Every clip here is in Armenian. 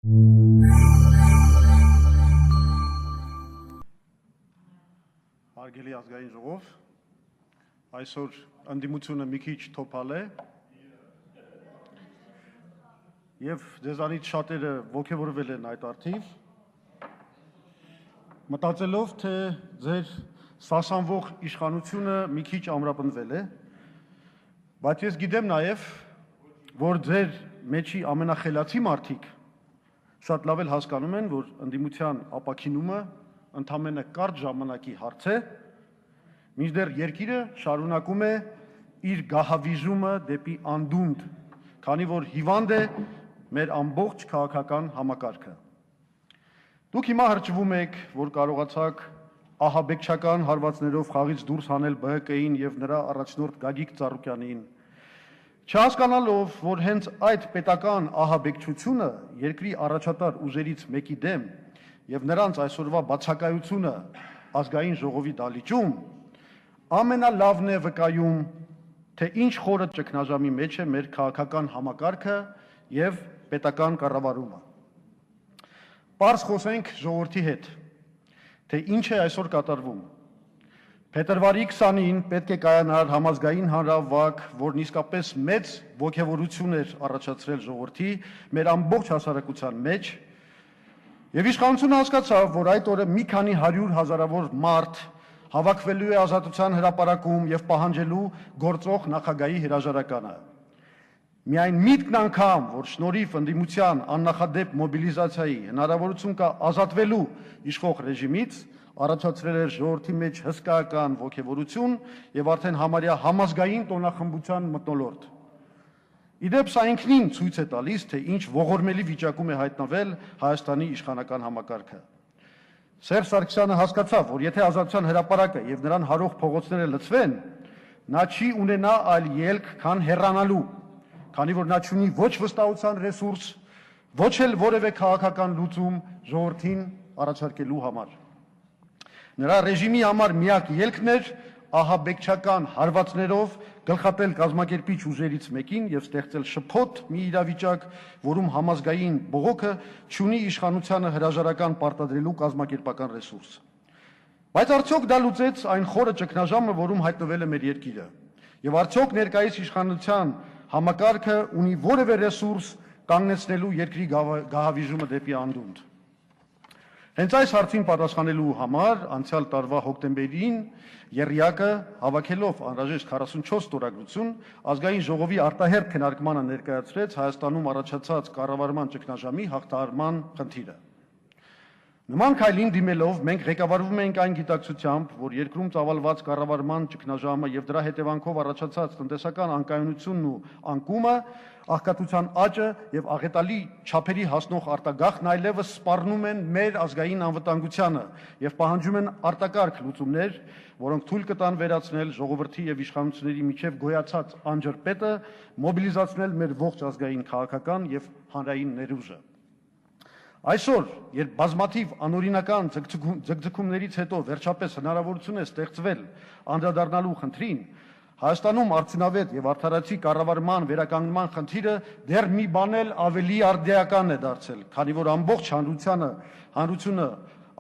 Հարգելի ազգային ժողով, այսօր ընդդիմությունը մի քիչ թոփալ է եւ ձեզանից շատերը ոգևորվել են այդ արդիվ, մտածելով, թե ձեր սասանվող իշխանությունը մի քիչ ամրապնդվել է, բայց ես գիտեմ նաեւ, որ ձեր մեջի ամենախելացի մարդիկ շատ լավ էլ հասկանում են, որ ընդդիմության ապաքինումը ընդամենը կարճ ժամանակի հարց է, մինչդեռ երկիրը շարունակում է իր գահավիժումը դեպի անդունդ, քանի որ հիվանդ է մեր ամբողջ քաղաքական համակարգը։ Դուք հիմա հրճվում եք, որ կարողացաք ահաբեկչական հարվածներով խաղից դուրս հանել ԲՀԿ-ին եւ նրա առաջնորդ Գագիկ Ծառուկյանին, չհասկանալով, որ հենց այդ պետական ահաբեկչությունը երկրի առաջատար ուժերից մեկի դեմ եւ նրանց այսօրվա բացակայությունը ազգային ժողովի դալիճում ամենալավն է վկայում, թե ինչ խորը ճգնաժամի մեջ է մեր քաղաքական համակարգը եւ պետական կառավարումը։ Պարզ խոսենք ժողովրդի հետ, թե ինչ է այսօր կատարվում։ Փետրվարի 20-ին պետք է կայանար համազգային հանրահավաք, որն իսկապես մեծ ոգևորություն էր առաջացրել ժողովրդի մեր ամբողջ հասարակության մեջ, եւ իշխանությունը հասկացավ, որ այդ օրը մի քանի 100 հազարավոր մարդ հավաքվելու է Ազատության հրապարակում եւ պահանջելու գործող նախագահի հրաժարականը։ Միայն միտքն անգամ, որ շնորհիվ ընդդիմության աննախադեպ մոբիլիզացիայի հնարավորություն կա ազատվելու իշխող ռեժիմից, առաջացրել էր ժողովրդի մեջ հսկայական ոգևորություն եւ արդեն համարյա համազգային տոնախմբության մթնոլորտ։ Իդեպ սա ինքնին ցույց է տալիս, թե ինչ ողորմելի վիճակում է հայտնվել Հայաստանի իշխանական համակարգը։ Սերժ Սարգսյանը հասկացավ, որ եթե Ազատության հրապարակը եւ նրան հարող փողոցները լցվեն, նա չի ունենա այլ ելք, քան հեռանալու, քանի որ նա չունի ոչ վստահության ռեսուրս, ոչ էլ որևէ քաղաքական լուծում ժողովրդին առաջարկելու համար։ Նրա ռեժիմի համար միակ ելքն էր ահաբեկչական հարվածներով գլխատել կազմակերպիչ ուժերից մեկին եւ ստեղծել շփոթ մի իրավիճակ, որում համազգային բողոքը չունի իշխանությանը հրաժարական պարտադրելու կազմակերպական ռեսուրս։ Բայց արդյոք դա լուծեց այն խորը ճգնաժամը, որում հայտնվել է մեր երկիրը։ Եվ արդյոք ներկայիս իշխանության համակարգը ունի որևէ ռեսուրս կանգնեցնելու երկրի գահավիժումը դեպի անդունդ։ Հենց այս հարցին պատասխանելու համար անցյալ տարվա հոկտեմբերին ԵՌԻԱԿ-ը հավաքելով անհրաժեշտ 44 ստորագրություն ազգային ժողովի արտահերթ քննարկմանը ներկայացրեց Հայաստանում առաջացած կառավարման ճգնաժամի հաղթահարման խնդիրը։ Նման քայլին դիմելով մենք ղեկավարվում ենք այն գիտակցությամբ, որ երկրում ծավալված կառավարման ճգնաժամը եւ դրա հետևանքով առաջացած տնտեսական անկայունությունն ու անկումը, աղքատության աճը եւ աղետալի չափերի հասնող արտագաղթն այլևս սպառնում են մեր ազգային անվտանգությանը եւ պահանջում են արտակարգ լուծումներ, որոնք թույլ կտան վերացնել ժողովրդի եւ իշխանությունների միջև գոյացած անջրպետը, մոբիլիզացնել մեր ողջ ազգային քաղաքական եւ հանրային ներուժը։ Այսօր, երբ բազմաթիվ անօրինական ձգձգումներից հետո վերջապես հնարավորություն է ստեղծվել անդրադառնալու խնդրին, Հայաստանում արդյունավետ եւ արդարացի կառավարման վերականգնման խնդիրը դեռ մի բան էլ ավելի արդիական է դարձել, քանի որ ամբողջ հանրությունը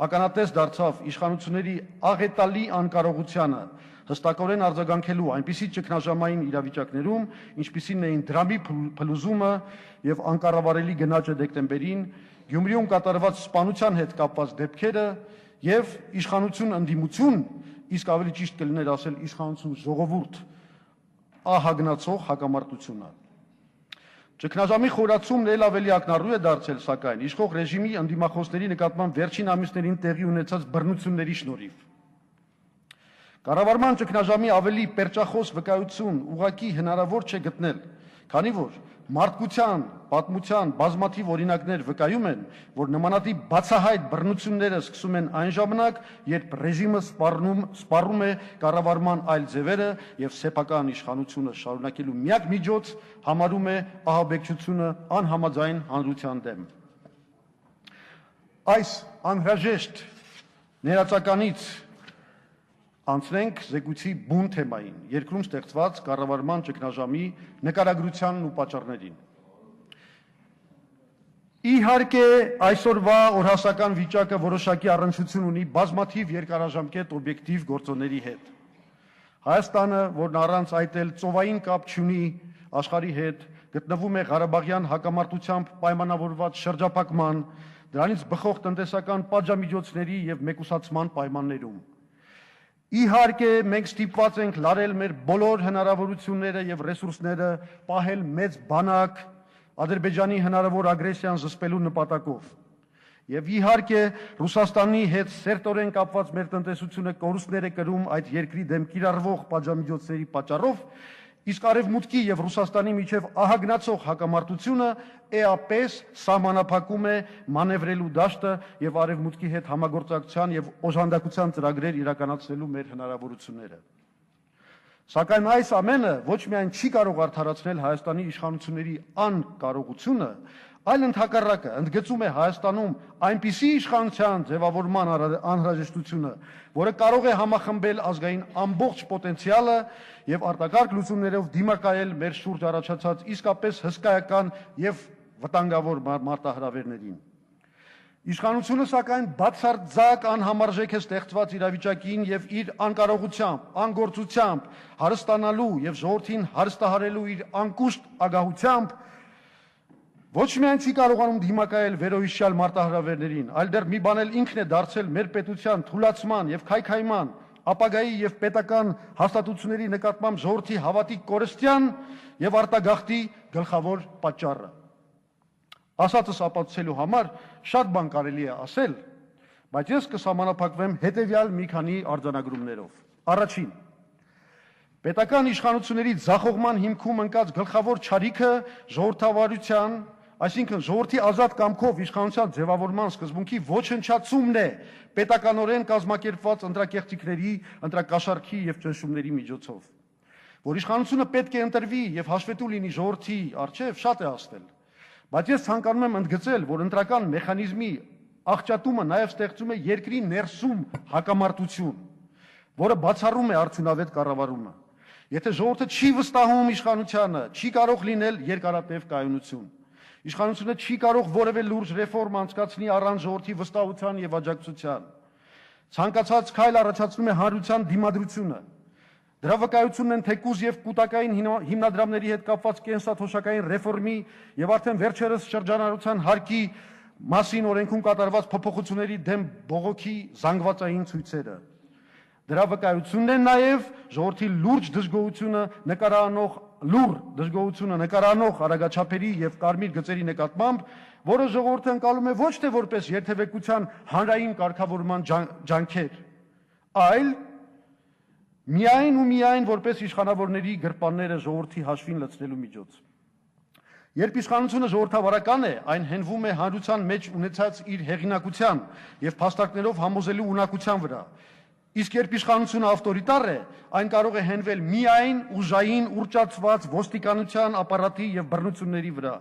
ականատես դարձավ իշխանությունների աղետալի անկարողությանը հստակորեն արձագանքելու այնպիսի ճգնաժամային իրավիճակներում, ինչպիսին էին դրամի փլուզումը եւ անկառավարելի գնաճը դեկտեմբերին, Գյումրիում կատարված սպանության հետ կապված դեպքերը եւ իշխանություն ընդդիմություն, իսկ ավելի ճիշտ կլիներ ասել իշխանություն ժողովուրդ ահագնացող հակամարտությունը։ Ճգնաժամի խորացումն էլ ավելի ակնառու է դարձել, սակայն իշխող ռեժիմի ընդդիմախոսների նկատմամբ վերջին ամիսներին տեղի ունեցած բռնությունների շնորհիվ։ Կառավարման ճգնաժամի ավելի պերճախոս վկայություն ուղղակի հնարավոր չէ գտնել, քանի որ մարդկության պատմության բազմաթիվ օրինակներ վկայում են, որ նմանատիպ բացահայտ բռնությունները սկսում են այն ժամանակ, երբ ռեժիմը սպառում է կառավարման այլ ձևերը եւ սեփական իշխանությունը շարունակելու միակ միջոց համարում է ահաբեկչությունը անհամաձայն հանրության դեմ։ Այս անհրաժեշտ ներածականից անցնենք զեկույցի բուն թեմային, երկրում ստեղծված կառավարման ճգնաժամի նկարագրությանն ու պատճառներին։ Իհարկե, այսօրվա օրհասական վիճակը որոշակի առնչություն ունի բազմաթիվ երկարաժամկետ օբյեկտիվ գործոնների հետ։ Հայաստանը, որն առանց այդ էլ ծովային կապ չունի աշխարհի հետ, գտնվում է Ղարաբաղյան հակամարտությամբ պայմանավորված շրջափակման, դրանից բխող տնտեսական պատժամիջոցների եւ մեկուսացման պայմաններում։ Իհարկե, մենք ստիպված ենք լարել մեր բոլոր հնարավորությունները եւ ռեսուրսները, պահել մեծ բանակ Ադրբեջանի հնարավոր ագրեսիան զսպելու նպատակով։ Եվ իհարկե, Ռուսաստանի հետ սերտորեն կապված մեր տնտեսությունը կորուստներ է կրում այդ երկրի դեմ կիրառվող պատժամիջոցների պատճառով, իսկ Արևմուտքի եւ Ռուսաստանի միջև ահագնացող հակամարտությունը էապես սահմանափակում է մանևրելու դաշտը եւ Արևմուտքի հետ համագործակցության եւ օժանդակության ծրագրեր իրականացնելու մեր հնարավորությունները։ Սակայն այս ամենը ոչ միայն չի կարող արդարացնել Հայաստանի իշխանությունների անկարողությունը, այլ ընդհակառակը ընդգծում է Հայաստանում այնպիսի իշխանության ձևավորման անհրաժեշտությունը, որը կարող է համախմբել ազգային ամբողջ պոտենցիալը եւ արտակարգ լուծումներով դիմակայել մեր շուրջ առաջացած իսկապես հսկայական եւ վտանգավոր մարտահրավերներին։ Իշխանությունը սակայն բացարձակ անհամարժեք է ստեղծված իրավիճակին եւ իր անկարողությամբ, անգործությամբ հարստանալու եւ ժողովրդին հարստահարելու իր անկուշտ ագահությամբ ոչ միայն չի կարողանում դիմակայել վերոհիշյալ մարտահրավերներին, այլ դեռ մի բան էլ ինքն է դարձել մեր պետության թուլացման եւ քայքայման, ապագայի եւ պետական հաստատությունների նկատմամբ ժողովրդի հավատի կորստյան եւ արտագաղթի գլխավոր պատճառը։ Ասածս ապացուցելու համար շատ բան կարելի է ասել, բայց ես կսահմանափակվեմ հետևյալ մի քանի արձանագրումներով։ Առաջին, պետական իշխանությունների ձախողման հիմքում ընկած գլխավոր չարիքը ժողովրդավարության, այսինքն ժողովրդի ազատ կամքով իշխանության ձևավորման սկզբունքի ոչնչացումն է պետականորեն կազմակերպված ընտրակեղծիքների, ընտրակաշառքի եւ ճնշումների միջոցով։ Որ իշխանությունը պետք է ընտրվի եւ հաշվետու լինի ժողովրդի առջեւ, շատ է ասվել։ Բայց ես ցանկանում եմ ընդգծել, որ ընտրական մեխանիզմի աղճատումը նաև ստեղծում է երկրի ներսում հակամարտություն, որը բացառում է արդյունավետ կառավարումը։ Եթե ժողովուրդը չի վստահում իշխանությանը, չի կարող լինել երկարատև կայունություն։ Իշխանությունը չի կարող որևէ լուրջ ռեֆորմ անցկացնի առանց ժողովրդի վստահության եւ աջակցության։ Ցանկացած քայլ առաջացնում է հանրության դիմադրությունը։ Դրա վկայությունն են թեկուզ եւ կൂട്ടակային հիմնադրամների հետ կապված կենսաթոշակային ռեֆորմի եւ արդեն վերջերս շրջանառության հարկի մասին օրենքում կատարված փոփոխությունների դեմ բողոքի զանգվածային ցույցերը։ Դրա վկայությունն են նաեւ ժողովրդի լուրջ դժգոհությունը նկարանող արագաչափերի եւ կարմիր գծերի նկատմամբ, որը ժողովուրդը ընկալում է ոչ թե որպես երթևեկության հանրային կարգավորման ջանքեր, այլ միայն որպես իշխանավորների գրպանները ժողովրդի հաշվին լցնելու միջոց։ Երբ իշխանությունը ժողովրդավարական է, այն հենվում է հանրության մեջ ունեցած իր հեղինակության եւ փաստարկներով համոզելու ունակության վրա։ Իսկ երբ իշխանությունը ավտորիտար է, այն կարող է հենվել միայն ուժային ուռճացված ոստիկանության ապարատի եւ բռնությունների վրա։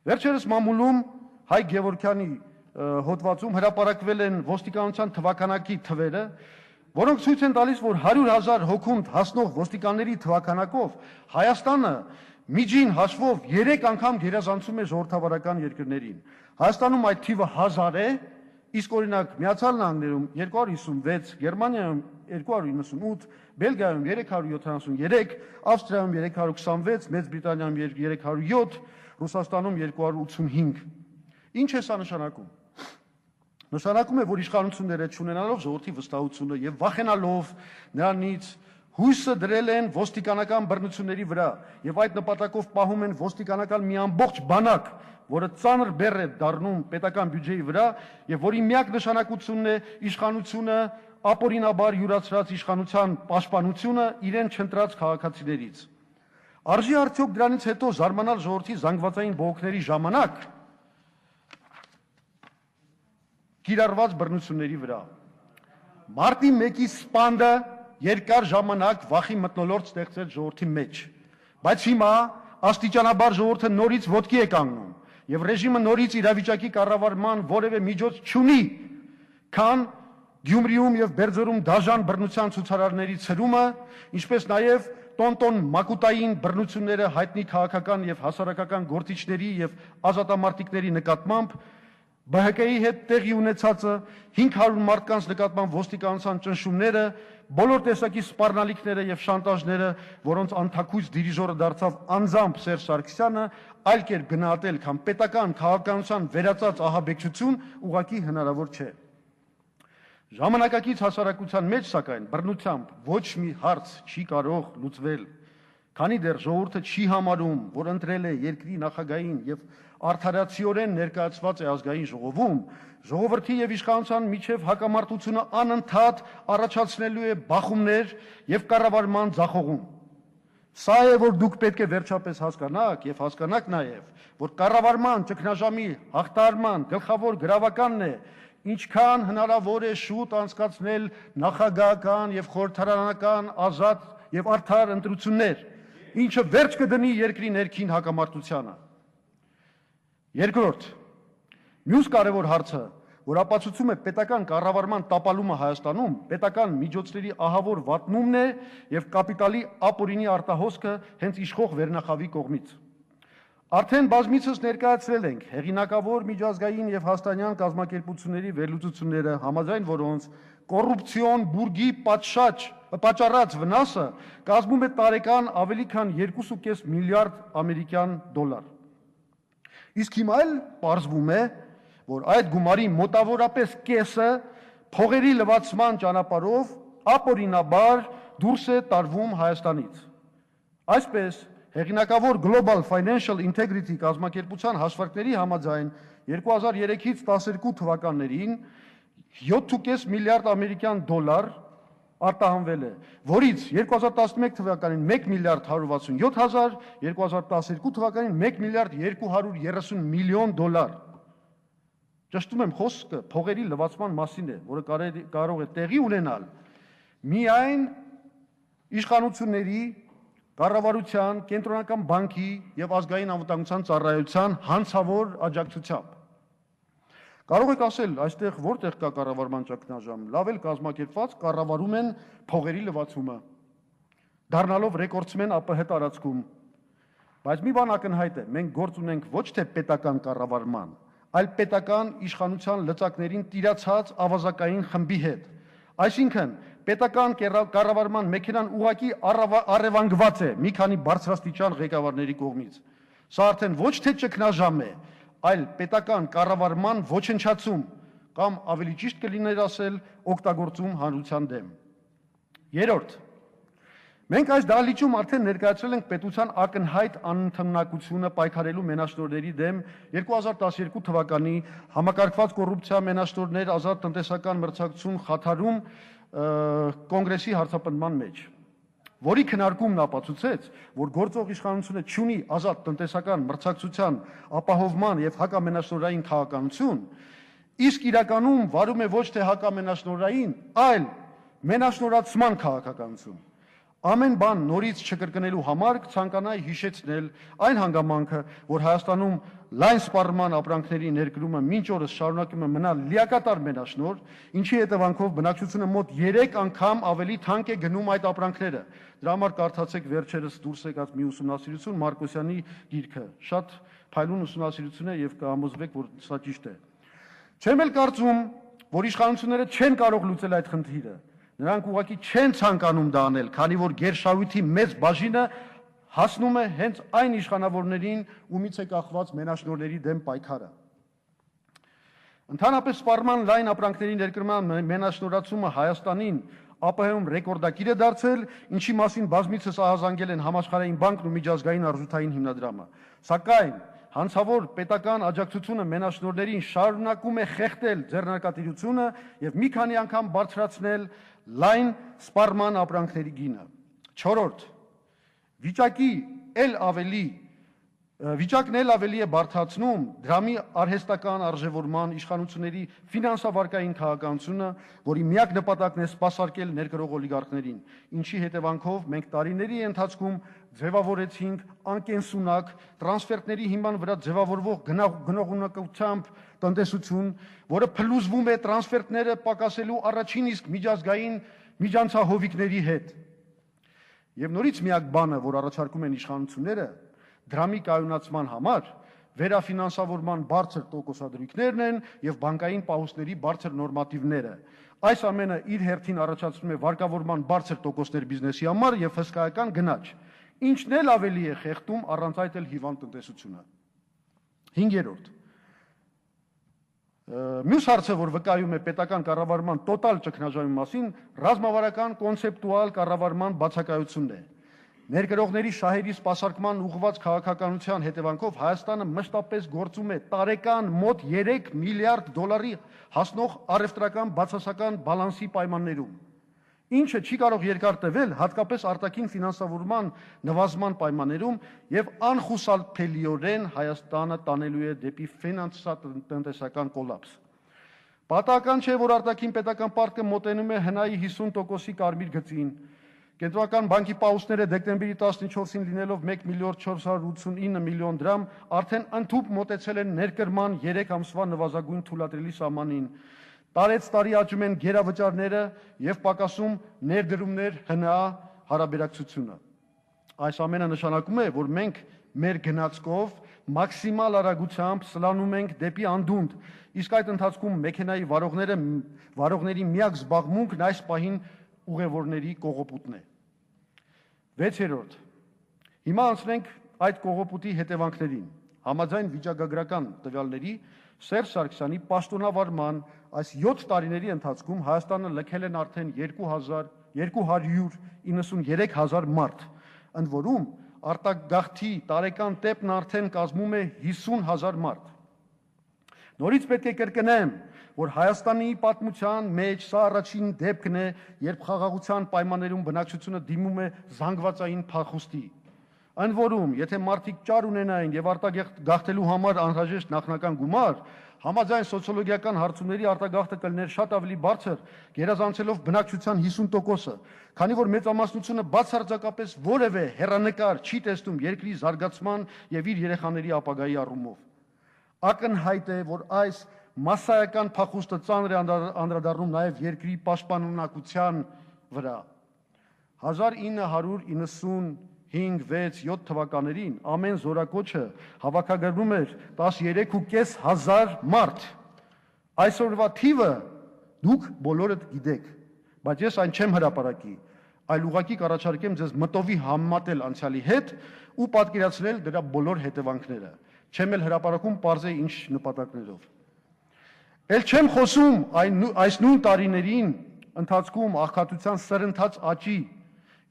Վերջերս մամուլում Հայ Գևորգյանի հոդվածում հրապարակվել են ոստիկանության թվականակի թվերը, որոնք ցույց են տալիս, որ 100,000 հոգունդ հասնող ոստիկանների թվականակով Հայաստանը միջին հաշվով 3 անգամ գերազանցում է ժողովրդավարական երկրներին։ Հայաստանում այդ թիվը 1000 է, իսկ օրինակ Միացյալ Նահանգներում 256, Գերմանիայում 298, Բելգիայում 373, Ավստրիայում 326, Մեծ Բրիտանիայում 307, Ռուսաստանում 285։ Ինչ է սա նշանակում։ Նշանակում է, որ իշխանությունները չունենալով ժողովրդի վստահությունը եւ վախենալով նրանից հույսը դրել են ոստիկանական բռնությունների վրա եւ այդ նպատակով պահում են ոստիկանական մի ամբողջ բանակ, որը ծանր բեռ է դառնում պետական բյուջեի վրա եւ որի միակ նշանակությունն է իշխանությունը ապօրինաբար յուրացրած իշխանության պաշտպանությունը իրեն չընտրած քաղաքացիներից։ Արժի արդյոք դրանից հետո զարմանալ ժողովրդի զանգվածային բողոքների ժամանակ կիրառված բռնությունների վրա։ Մարտի 1-ի սպանդը երկար ժամանակ վախի մթնոլորտ ստեղծեց ժողովրդի մեջ, բայց հիմա աստիճանաբար ժողովուրդը նորից ոտքի է կանգնում եւ ռեժիմը նորից իրավիճակի կառավարման որևէ միջոց չունի, քան Գյումրիում եւ Բերձորում դաժան բռնության ցուցարարների ցրումը, ինչպես նաեւ տոնտոն մակուտային բռնությունները հայտնի քաղաքական եւ հասարակական գործիչների եւ ազատամարտիկների նկատմամբ, ԲՀԿ-ի հետ տեղի ունեցածը, 500 մարդկանց նկատմամբ ոստիկանության ճնշումները, բոլոր տեսակի սպառնալիքները եւ շանտաժները, որոնց անթաքույց դիրիժորը դարձավ անձամբ Սերժ Սարգսյանը, այլ կերպ գնահատել, քան պետական քաղաքականության վերածած ահաբեկչություն ուղղակի հնարավոր չէ։ Ժամանակակից հասարակության մեջ, սակայն, բռնությամբ ոչ մի հարց չի կարող լուծվել, քանի դեռ ժողովուրդը չի համարում, որ ընտրել է երկրի նախագահին եւ արդարացիորեն ներկայացված է ազգային ժողովում, ժողովրդի եւ իշխանության միջև հակամարտությունը անընդհատ առաջացնելու է բախումներ եւ կառավարման ձախողում։ Սա է, որ դուք պետք է վերջապես հասկանաք եւ հասկանաք նաեւ, որ կառավարման ճգնաժամի հաղթահարման գլխավոր գրավականն է ինչքան հնարավոր է շուտ անցկացնել նախագահական եւ խորհրդարանական ազատ եւ արդար ընտրություններ, ինչը վերջ կդնի երկրի ներքին հակամարտությանը։ Երկրորդ, մյուս կարևոր հարցը, որ ապացուցում է պետական կառավարման տապալումը Հայաստանում, պետական միջոցների ահավոր վատնումն է եւ կապիտալի ապօրինի արտահոսքը հենց իշխող վերնախավի կողմից։ Արդեն բազմիցս ներկայացրել ենք հեղինակավոր միջազգային եւ հաստանյան կազմակերպությունների վերլուծությունները, համաձայն որոնց կոռուպցիոն բուրգի պատճառած վնասը կազմում է տարեկան ավելի քան 2.5 միլիարդ ամերիկյան դոլար։ Իսկ հիմա էլ պարզվում է, որ այդ գումարի մոտավորապես կեսը փողերի լվացման ճանապարհով ապօրինաբար դուրս է տարվում Հայաստանից։ Այսպես հեղինակավոր Global Financial Integrity կազմակերպության հաշվարկների համաձայն 2003-ից 12 թվականներին 7.5 միլիարդ ամերիկյան դոլար արտահանվել է, որից 2011 թվականին 1 միլիարդ 167 հազար, 2012 թվականին 1 միլիարդ 230 միլիոն դոլար։ Ճշտում եմ, խոսքը փողերի լվացման մասին է, որը կարող է տեղի ունենալ միայն իշխանությունների, կառավարության, կենտրոնական բանկի եւ ազգային անվտանգության ծառայության հանցավոր աջակցությամբ։ Կարող եք ասել, այստեղ որտեղ կա կառավարման ճգնաժամ, լավ էլ կազմակերպված կառավարում են փողերի լվացումը, դառնալով ռեկորդսմեն ԱՊՀ տարածքում։ Բայց մի բան ակնհայտ է, մենք գործ ունենք ոչ թե պետական կառավարման, այլ պետական իշխանության լծակներին տիրացած ավազակային խմբի հետ։ Այսինքն, պետական կառավարման մեքենան ուղղակի առևանգված է մի քանի բարձրաստիճան ղեկավարների կողմից։ Սա արդեն ոչ թե ճգնաժամ է, այլ պետական կառավարման ոչնչացում կամ ավելի ճիշտ կլիներ ասել օգտագործում հանրության դեմ։ Երրորդ, մենք այս դահլիճում արդեն ներկայացրել ենք պետության ակնհայտ անընդմնակությունը պայքարելու մենաշնորհների դեմ 2012 թվականի համակարգված կոռուպցիա մենաշնորհներ ազատ տնտեսական մրցակցություն խաթարում կոնգրեսի հարցապնդման մեջ, որի քննարկումն ապացուցեց, որ գործող իշխանությունը չունի ազատ տնտեսական մրցակցության ապահովման եւ հակամենաշնորհային քաղաքականություն, իսկ իրականում վարում է ոչ թե հակամենաշնորհային, այլ մենաշնորհացման քաղաքականություն։ Ամեն բան նորից չկրկնելու համար կցանկանայի հիշեցնել այն հանգամանքը, որ Հայաստանում լայն սպառման ապրանքների ներկրումը մինչ օրս շարունակում է մնալ լիակատար մենաշնորհ, ինչի հետևանքով բնակչությունը մոտ 3 անգամ ավելի թանկ է գնում այդ ապրանքները։ Դրա համար կարդացեք վերջերս դուրս եկած մի ուսումնասիրություն Մարկոսյանի գիրքը։ Շատ փայլուն ուսումնասիրություն է եւ կհամոզվեք, որ սա ճիշտ է։ Չեմ էլ կարծում, որ իշխանությունները չեն կարող լուծել այդ խնդիրը։ Նրանք ուղղակի չեն ցանկանում դա անել, քանի որ գերշահույթի մեծ բաժինը հասնում է հենց այն իշխանավորներին, ումից է կախված մենաշնորհների դեմ պայքարը։ Ընդհանրապես սպառման լայն ապրանքների ներկրման մենաշնորհացումը Հայաստանին ԱՊՀ-ում ռեկորդակիր է դարձել, ինչի մասին բազմիցս ահազանգել են Համաշխարհային բանկն ու Միջազգային արժութային հիմնադրամը։ Սակայն հանցավոր պետական աջակցությունը մենաշնորհներին շարունակում է խեղդել ձեռնարկատիրությունը եւ մի քանի անգամ բարձրացնել լայն սպառման ապրանքների գինը։ Չորրորդ, վիճակն էլ ավելի է բարդացնում դրամի արհեստական արժևորման իշխանությունների ֆինանսավարկային քաղաքականությունը, որի միակ նպատակն է սպասարկել ներկրող օլիգարխներին, ինչի հետևանքով մենք տարիների ընթացքում ձևավորեցինք անկենսունակ տրանսֆերտների հիման վրա ձևավորվող գնողունակությամբ տնտեսություն, որը փլուզվում է տրանսֆերտները պակասելու առաջին իսկ միջազգային միջանցահովիկների հետ։ Եվ նորից միակ բանը, որ առաջարկում են իշխանությունները դրամի կայունացման համար, վերաֆինանսավորման բարձր տոկոսադրույքներն են եւ բանկային պահուստների բարձր նորմատիվները։ Այս ամենը իր հերթին առաջացնում է վարկավորման բարձր տոկոսներ բիզնեսի համար եւ հսկայական գնաճ, ինչն էլ ավելի է խեղդում առանց այդ էլ հիվանդ տնտեսությունը։ 5-րդ Մյուս հարցը, որ վկայում է պետական կառավարման տոտալ ճգնաժամի մասին, ռազմավարական կոնցեպտուալ կառավարման բացակայությունն է։ Ներգրողների շահերի սպասարկման ուղղված քաղաքականության հետևանքով Հայաստանը մշտապես գործում է տարեկան մոտ 3 միլիարդ դոլարի հասնող առևտրական բացասական բալանսի պայմաններում, ինչը չի կարող երկար տևել, հատկապես արտաքին ֆինանսավորման նվազման պայմաններում եւ անխուսափելիորեն Հայաստանը տանելու է դեպի ֆինանսատնտեսական կոլապս։ Պատահական չէ, որ արտաքին պետական պարտքը մոտենում է հնայի 50%-ի կարմիր գծին։ Կենտրոնական բանկի պահուստները դեկտեմբերի 14-ին լինելով 1 միլիարդ 489 միլիոն դրամ արդեն ընդհուպ մոտեցել են ներկրման 3 ամսվա նվազագույն թույլատրելի սահմանին։ Տարեց տարի աճում են գերավճարները եւ պակասում ներդրումներ ՀՆԱ հարաբերակցությունը։ Այս ամենը նշանակում է, որ մենք մեր գնացքով մաքսիմալ արագությամբ սլանում ենք դեպի անդունդ, իսկ այդ ընթացքում մեքենայի վարողների միակ զբաղմունքն այս պահին ուղևորների կողոպուտն է։ 6-րդ Հիմա անցնենք այդ կողոպուտի հետևանքներին։ Համաձայն վիճակագրական տվյալների Սերժ Սարգսյանի պաշտոնավարման այս 7 տարիների ընթացքում Հայաստանը լքել են արդեն 293,000 մարդ, ընդ որում արտագաղթի տարեկան տեպն արդեն կազմում է 50,000 մարդ։ Նորից պետք է կրկնեմ, որ Հայաստանի պատմության մեջ սա առաջին դեպքն է, երբ խաղաղության պայմաններում բնակչությունը դիմում է զանգվածային փախուստի։ Ընդ որում, եթե մարդիկ ճար ունենային եւ արտագաղթելու համար անհրաժեշտ նախնական գումար, համաձայն սոցիոլոգիական հարցումների արտագաղթը կլիներ շատ ավելի բարձր, գերազանցելով բնակչության 50%-ը, քանի որ մեծամասնությունը բացարձակապես որևէ հեռանկար չի տեսնում երկրի զարգացման եւ իր երեխաների ապագայի առումով։ Ակնհայտ է, որ այս մասսայական փախուստը ծանր է անդրադառնում նաև երկրի պաշտպանունակության վրա։ 1995-6-7 թվականներին ամեն զորակոչը հավաքագրում էր 13,500 մարդ։ Այսօրվա թիվը դուք բոլորդ գիտեք, բայց ես այն չեմ հրապարակի, այլ ուղղակի կառաջարկեմ ձեզ մտովի համեմատել անցյալի հետ ու պատկերացնել դրա բոլոր հետևանքները։ Չեմ էլ հրապարակում պարզ է ինչ նպատակներով։ Էլ չեմ խոսում այս նույն տարիներին ընթացքում աղքատության սրընթաց աճի,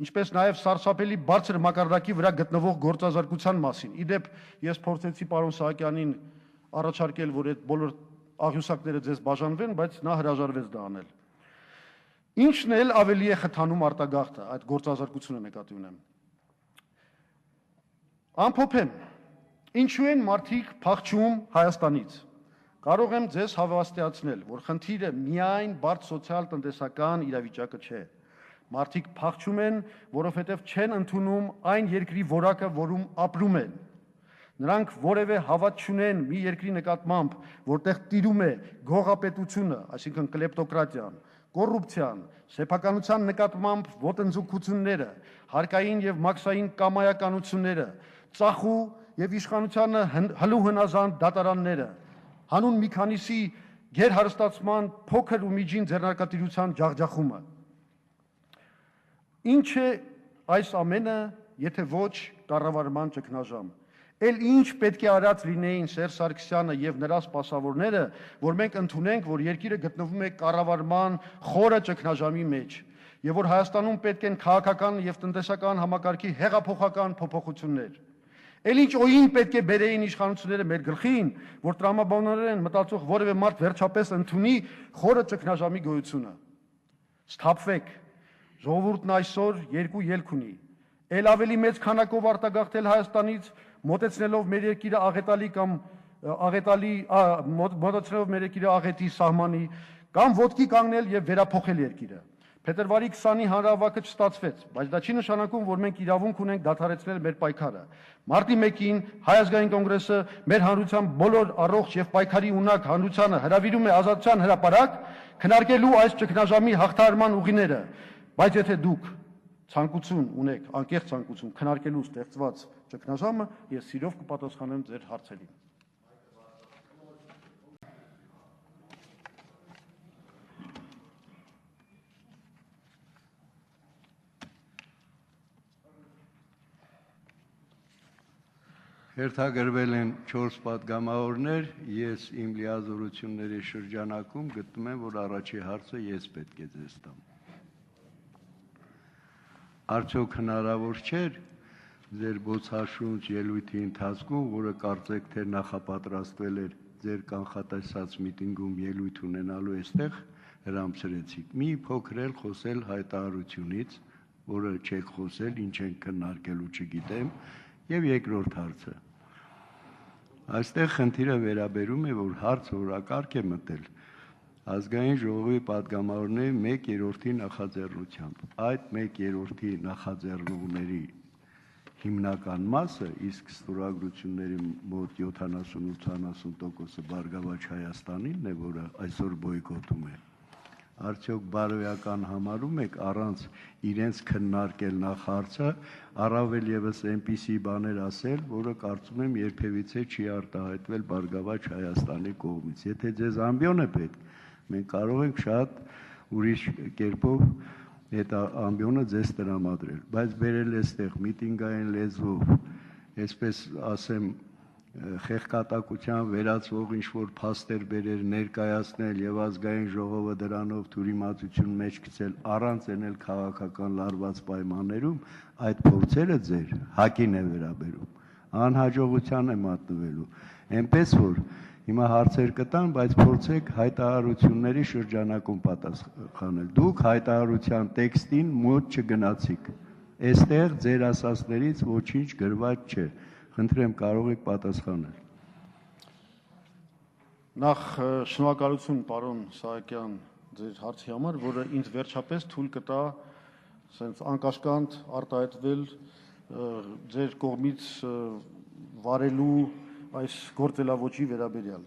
ինչպես նաև սարսափելի բարձր մակարդակի վրա գտնվող գործազարգության մասին։ Իդեպ ես փորձեցի պարոն Սահակյանին առաջարկել, որ այդ բոլոր աղյուսակները ձեզ բաժանվեն, բայց նա հրաժարվեց դա անել։ Ինչն էլ ավելի է խթանում արտագաղթը, այդ գործազարգությունը նկատի ունեմ։ Ամփոփեմ, ինչու են մարդիկ փախչում Հայաստանից։ Կարող եմ ձեզ հավաստիացնել, որ խնդիրը միայն բարդ սոցիալ-տնտեսական իրավիճակը չէ։ Մարդիկ փախչում են, որովհետև չեն ընդունում այն երկրի որակը, որում ապրում են։ Նրանք որևէ հավատ չունեն մի երկրի նկատմամբ, որտեղ տիրում է գողապետությունը, այսինքն կլեպտոկրատիան, կոռուպցիան, սեփականության նկատմամբ ոտնձգությունները, հարկային եւ մաքսային կամայականությունները, ծախու եւ իշխանությանը հլու հնազանդ դատարանները, հանուն մի քանիսի գերհարստացման փոքր ու միջին ձեռնարկատիրության ջախջախումը։ Ինչ է այս ամենը, եթե ոչ կառավարման ճգնաժամ։ Էլ ինչ պետք է արած լինեին Սերժ Սարգսյանը եւ նրա սպասավորները, որ մենք ընդունենք, որ երկիրը գտնվում է կառավարման խորը ճգնաժամի մեջ, եւ որ Հայաստանում պետք են քաղաքական եւ տնտեսական համակարգի հեղափոխական փոփոխություններ։ Էլ ինչ օին պետք է բերեին իշխանությունները մեր գլխին, որ տրամաբանորեն մտածող որևէ մարդ վերջապես ընդունի խորը ճգնաժամի գոյությունը։ Սթափվեք, ժողովուրդն այսօր երկու ելք ունի։ Էլ ավելի մեծ քանակով արտագաղթել Հայաստանից, մոտեցնելով մեր երկիրը աղետալի կամ մոտեցնելով մեր երկիրը աղետի սահմանի, կամ ոտքի կանգնել եւ վերափոխել երկիրը։ Փետրվարի 20-ի հանրահավաքը չստացվեց, բայց դա չի նշանակում, որ մենք իրավունք ունենք դադարեցնել մեր պայքարը։ Մարտի 1-ին Հայ ազգային կոնգրեսը մեր հանրության բոլոր առողջ եւ պայքարի ունակ հանրությանը հրավիրում է Ազատության հրապարակ քննարկելու այս ճգնաժամի հաղթահարման ուղիները, բայց եթե դուք ցանկություն ունեք, անկեղծ ցանկություն քննարկելու ստեղծված ճգնաժամը, ես սիրով կպատասխանեմ ձեր հարցերին։ Հերթագրվել են 4 պատգամավորներ, ես իմ լիազորությունների շրջանակում գտնում եմ, որ առաջի հարցը ես պետք է ձեզ տամ։ Արդյոք հնարավոր չէր ձեր բոցաշունչ ելույթի ընթացքում, որը կարծեք թե նախապատրաստվել էր ձեր կանխատեսած միտինգում ելույթ ունենալու այստեղ հրամցրեցիք։ Մի փոքր էլ խոսել հայտարարությունից, որը չեք խոսել, ինչ ենք քննարկելու չգիտեմ, եւ երկրորդ հարցը։ Այստեղ խնդիրը վերաբերում է, որ հարցը օրակարգ է մտել ազգային ժողովի պատգամավորների 1/3 նախաձեռնությամբ։ Այդ 1/3 նախաձեռնողների հիմնական մասը, իսկ ստորագրությունների մոտ 70-80%-ը Բարգավաճ Հայաստանինն է, որը այսօր բոյկոտում է։ Արդյոք բարոյական համարում եք առանց իրենց քննարկել նախ հարցը, առավել եւս այնպիսի բաներ ասել, որը կարծում եմ երբևիցե չի արտահայտվել Բարգավաճ Հայաստանի կողմից։ Եթե ձեզ ամբիոն է պետք, մենք կարող ենք շատ ուրիշ կերպով այդ ամբիոնը ձեզ տրամադրել, բայց բերել էստեղ միտինգային լեզվով, այսպես ասեմ, խեղկատակության վերածվող ինչ-որ փաստեր բերել ներկայացնել եւ ազգային ժողովը դրանով թյուրիմացություն մեջ գցել առանց ենել քաղաքական լարված պայմաններում, այդ փորձերը ձեր հակին է վերաբերում, անհաջողության է մատնվելու, այնպես որ հիմա հարցեր կտան, բայց փորձեք հայտարարությունների շրջանակում պատասխանել։ Դուք հայտարարության տեքստին մոտ չգնացիք։ Այստեղ ձեր ասածներից ոչինչ գրված չէ։ Խնդրեմ, կարող եք պատասխանել։ Նախ շնորհակալություն պարոն Սահակյան ձեր հարցի համար, որը ինձ վերջապես թույլ կտա ասենց անկաշկանդ արտահայտվել ձեր կողմից վարելու այս գործելավոճի վերաբերյալ։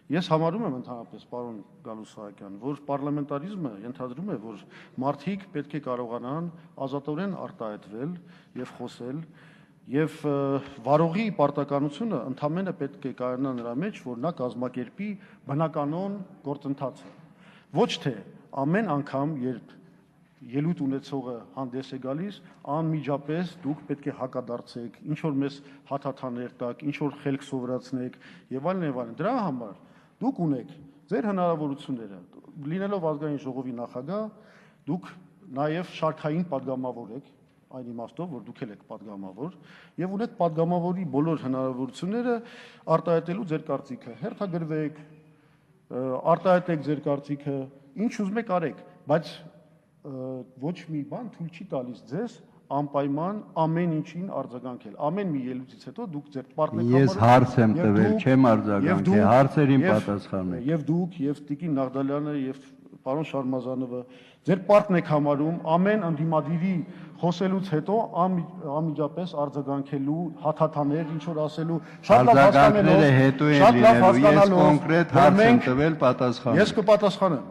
Ես համարում եմ ընդհանրապես պարոն Գալուստ Սահակյան, որ պարլամենտարիզմը ենթադրում է, որ մարդիկ պետք է կարողանան ազատորեն արտահայտվել եւ խոսել, եւ վարողի պարտականությունը ընդամենը պետք է կայանա նրա մեջ, որ նա կազմակերպի բնականոն գործընթացը։ Ոչ թե ամեն անգամ, երբ ելույթ ունեցողը հանդես է գալիս, անմիջապես դուք պետք է հակադարձեք, ինչ որ մեզ հաթաթաներ տաք, ինչ որ խելք սովորացնեք եւ այլն եւ այլն։ Դրա համար դուք ունեք ձեր հնարավորությունները, լինելով ազգային ժողովի նախագահ, դուք նաև շարքային падգամավոր եք, այն իմաստով, որ դուք եք падգամավոր, եւ ունեք падգամավորի բոլոր հնարավորությունները արտահայտելու ձեր կարծիքը, հերթագրվեք, արտահայտեք ձեր կարծիքը, ինչ ուզում եք արեք, բայց ոչ մի բան թույլ չի տալիս ձեզ անպայման ամեն ինչին արձագանքել։ Ամեն մի ելույթից հետո դուք ձեր պարտքն եք Ես հարց եմ տվել, չեմ արձագանքել, հարցերին պատասխանեք։ Եվ դուք, եւ Տիկին Նաղդալյանը, եւ պարոն Շարմազանովը ձեր պարտքն եք համարում ամեն ընդդիմադիրի խոսելուց հետո անմիջապես արձագանքելու, հաթաթաներ ինչ որ ասելու, շատ լավ հասկանալով, ես կոնկրետ հարց եմ տվել, պատասխանեք։ Ես կպատասխանեմ։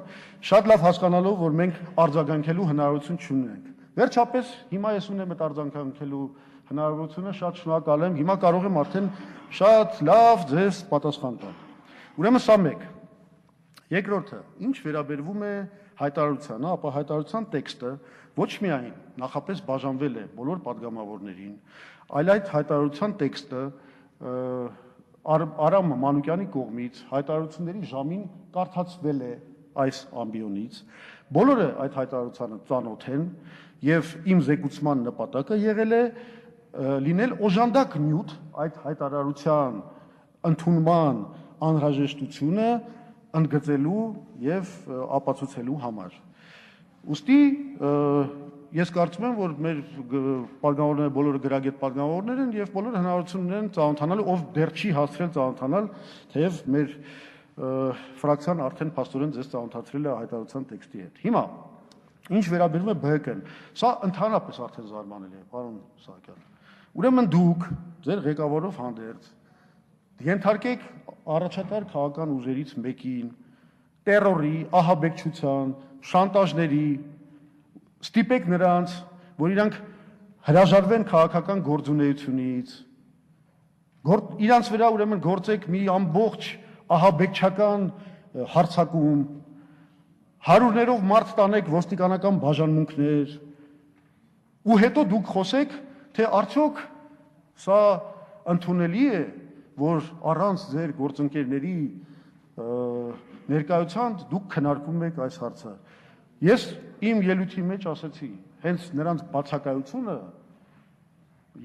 Շատ լավ հասկանալով, որ մենք արձագանքելու հնարավորություն չունենք։ Վերջապես հիմա ես ունեմ այդ արձագանքելու հնարավորությունը, շատ շնորհակալ եմ։ Հիմա կարող եմ արդեն շատ լավ ձեզ պատասխան տալ։ Ուրեմն սա մեկ։ Երկրորդը, ինչ վերաբերվում է հայտարարությանը, ապա հայտարարության տեքստը ոչ միայն նախապես բաժանվել է բոլոր падգամավորներին, այլ այդ հայտարարության տեքստը Արամ Մանուկյանի կողմից հայտարարությունների ժամին կարդացվել է այս ամբիոնից։ Բոլորը այդ հայտարարությանը ծանոթ են եւ իմ զեկուցման նպատակը եղել է լինել օժանդակ նյութ այդ հայտարարության ընդունման անհրաժեշտությունը ընդգծելու եւ ապացուցելու համար։ Ոստի ես կարծում եմ, որ մեր падգամավորները բոլորը գրագետ падգամավորներ են եւ բոլորը հնարավորություն ունեն ծանոթանալու, ով դեռ չի հասցրել ծանոթանալ, թեև մեր ֆրակցիան արդեն փաստորեն ձեզ ծանոթացրել է հայտարարության տեքստի հետ։ Հիմա ինչ վերաբերում է ԲՀԿ-ն, սա ընդհանրապես արդեն զարմանալի է, պարոն Սահակյան։ Ուրեմն դուք ձեր ղեկավարով հանդերձ ենթարկեք առաջատար քաղաքական ուժերից մեկին տերորի, ահաբեկչության, շանտաժների, ստիպեք նրանց, որ իրանք հրաժարվեն քաղաքական գործունեությունից, իրանց վրա ուրեմն գործեք մի ամբողջ ահաբեկչական հարձակում, հարյուրներով մարդ տանեք ոստիկանական բաժանմունքներ, ու հետո դուք խոսեք, թե արդյոք սա ընդունելի է, որ առանց ձեր գործընկերների ներկայության դուք քննարկում եք այս հարցը։ Ես իմ ելույթի մեջ ասեցի, հենց նրանց բացակայությունը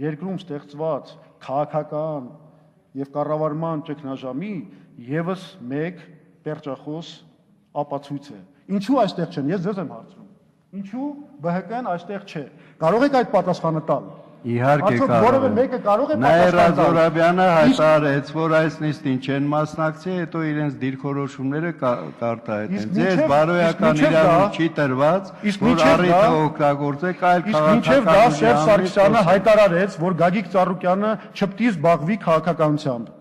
երկրում ստեղծված քաղաքական եւ կառավարման ճգնաժամի եւս մեկ պերճախոս ապացույց է։ Ինչու այստեղ չեն, ես ձեզ եմ հարցնում։ Ինչու ԲՀԿ-ն այստեղ չէ։ Կարող եք այդ պատասխանը տալ։ Իհարկե կարող է։ Նաիրա Զորաբյանը հայտարարեց, որ այս նիստին չեն մասնակցի, հետո իրենց դիրքորոշումները կարտահայտեն։ Ձեզ բարոյական իրավունք չի տրված, որ առիթը օգտագործեք այլ քաղաքական։ Իսկ մինչև դա Սերժ Սարգսյանը հայտարարեց, որ Գագիկ Ծառուկյանը չպետք է զբաղվի քաղաքականությամբ։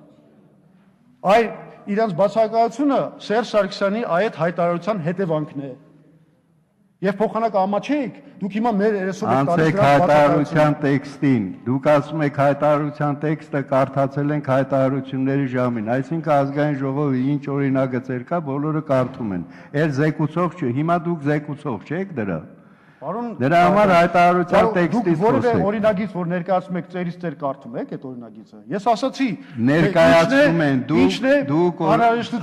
Այ իրենց բացակայությունը Սերժ Սարգսյանի այդ հայտարարության հետևանքն է։ Եվ փոխանակ ամաչեք, դուք հիմա մեր երեսով եք տալիս դրանց հայտարարության տեքստին, դուք ասում եք հայտարարության տեքստը կարդացել ենք հայտարարությունների ժամին, այսինքն ազգային ժողովը ինչ օրինագծեր կա, բոլորը կարդում են։ Էլ զեկուցող չէ, հիմա դուք զեկուցող չեք դրա։ Դրա համար հայտարարության տեքստից խոսեք։ Դուք որևէ օրինագիծ, որ ներկայացում եք, ծերից ծեր կարդում եք այդ օրինագիծը։ Ես ասացի, ներկայացնում են, դուք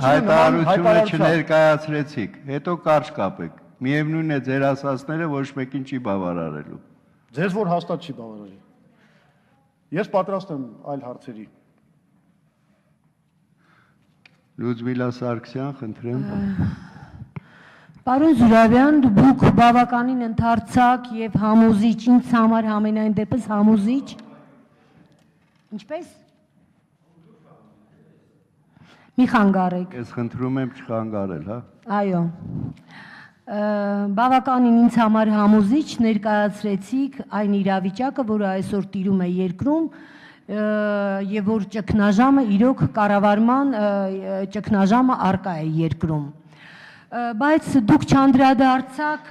հայտարարությունը չներկայացրեցիք, հետո կարճ կապեք։ Միևնույն է ձեր ասածները ոչ մեկին չի բավարարելու։ Ձեզ որ հաստատ չի բավարարի։ Ես պատրաստ եմ այլ հարցերի։ Լյուդմիլա Սարգսյան, խնդրեմ։ Պարոն Զուրաբյան, դուք բավականին ընդարձակ եւ համոզիչ, ինձ համար համենայն դեպս համոզիչ։ Ինչպես։ Մի խանգարեք։ Ես խնդրում եմ չխանգարել, հա։ Այո։ Բավականին ինձ համար համոզիչ ներկայացրեցիք այն իրավիճակը, որը այսօր տիրում է երկրում եւ որ ճգնաժամը իրոք կառավարման ճգնաժամը արկա է երկրում։ Բայց դուք չանդրադարձաք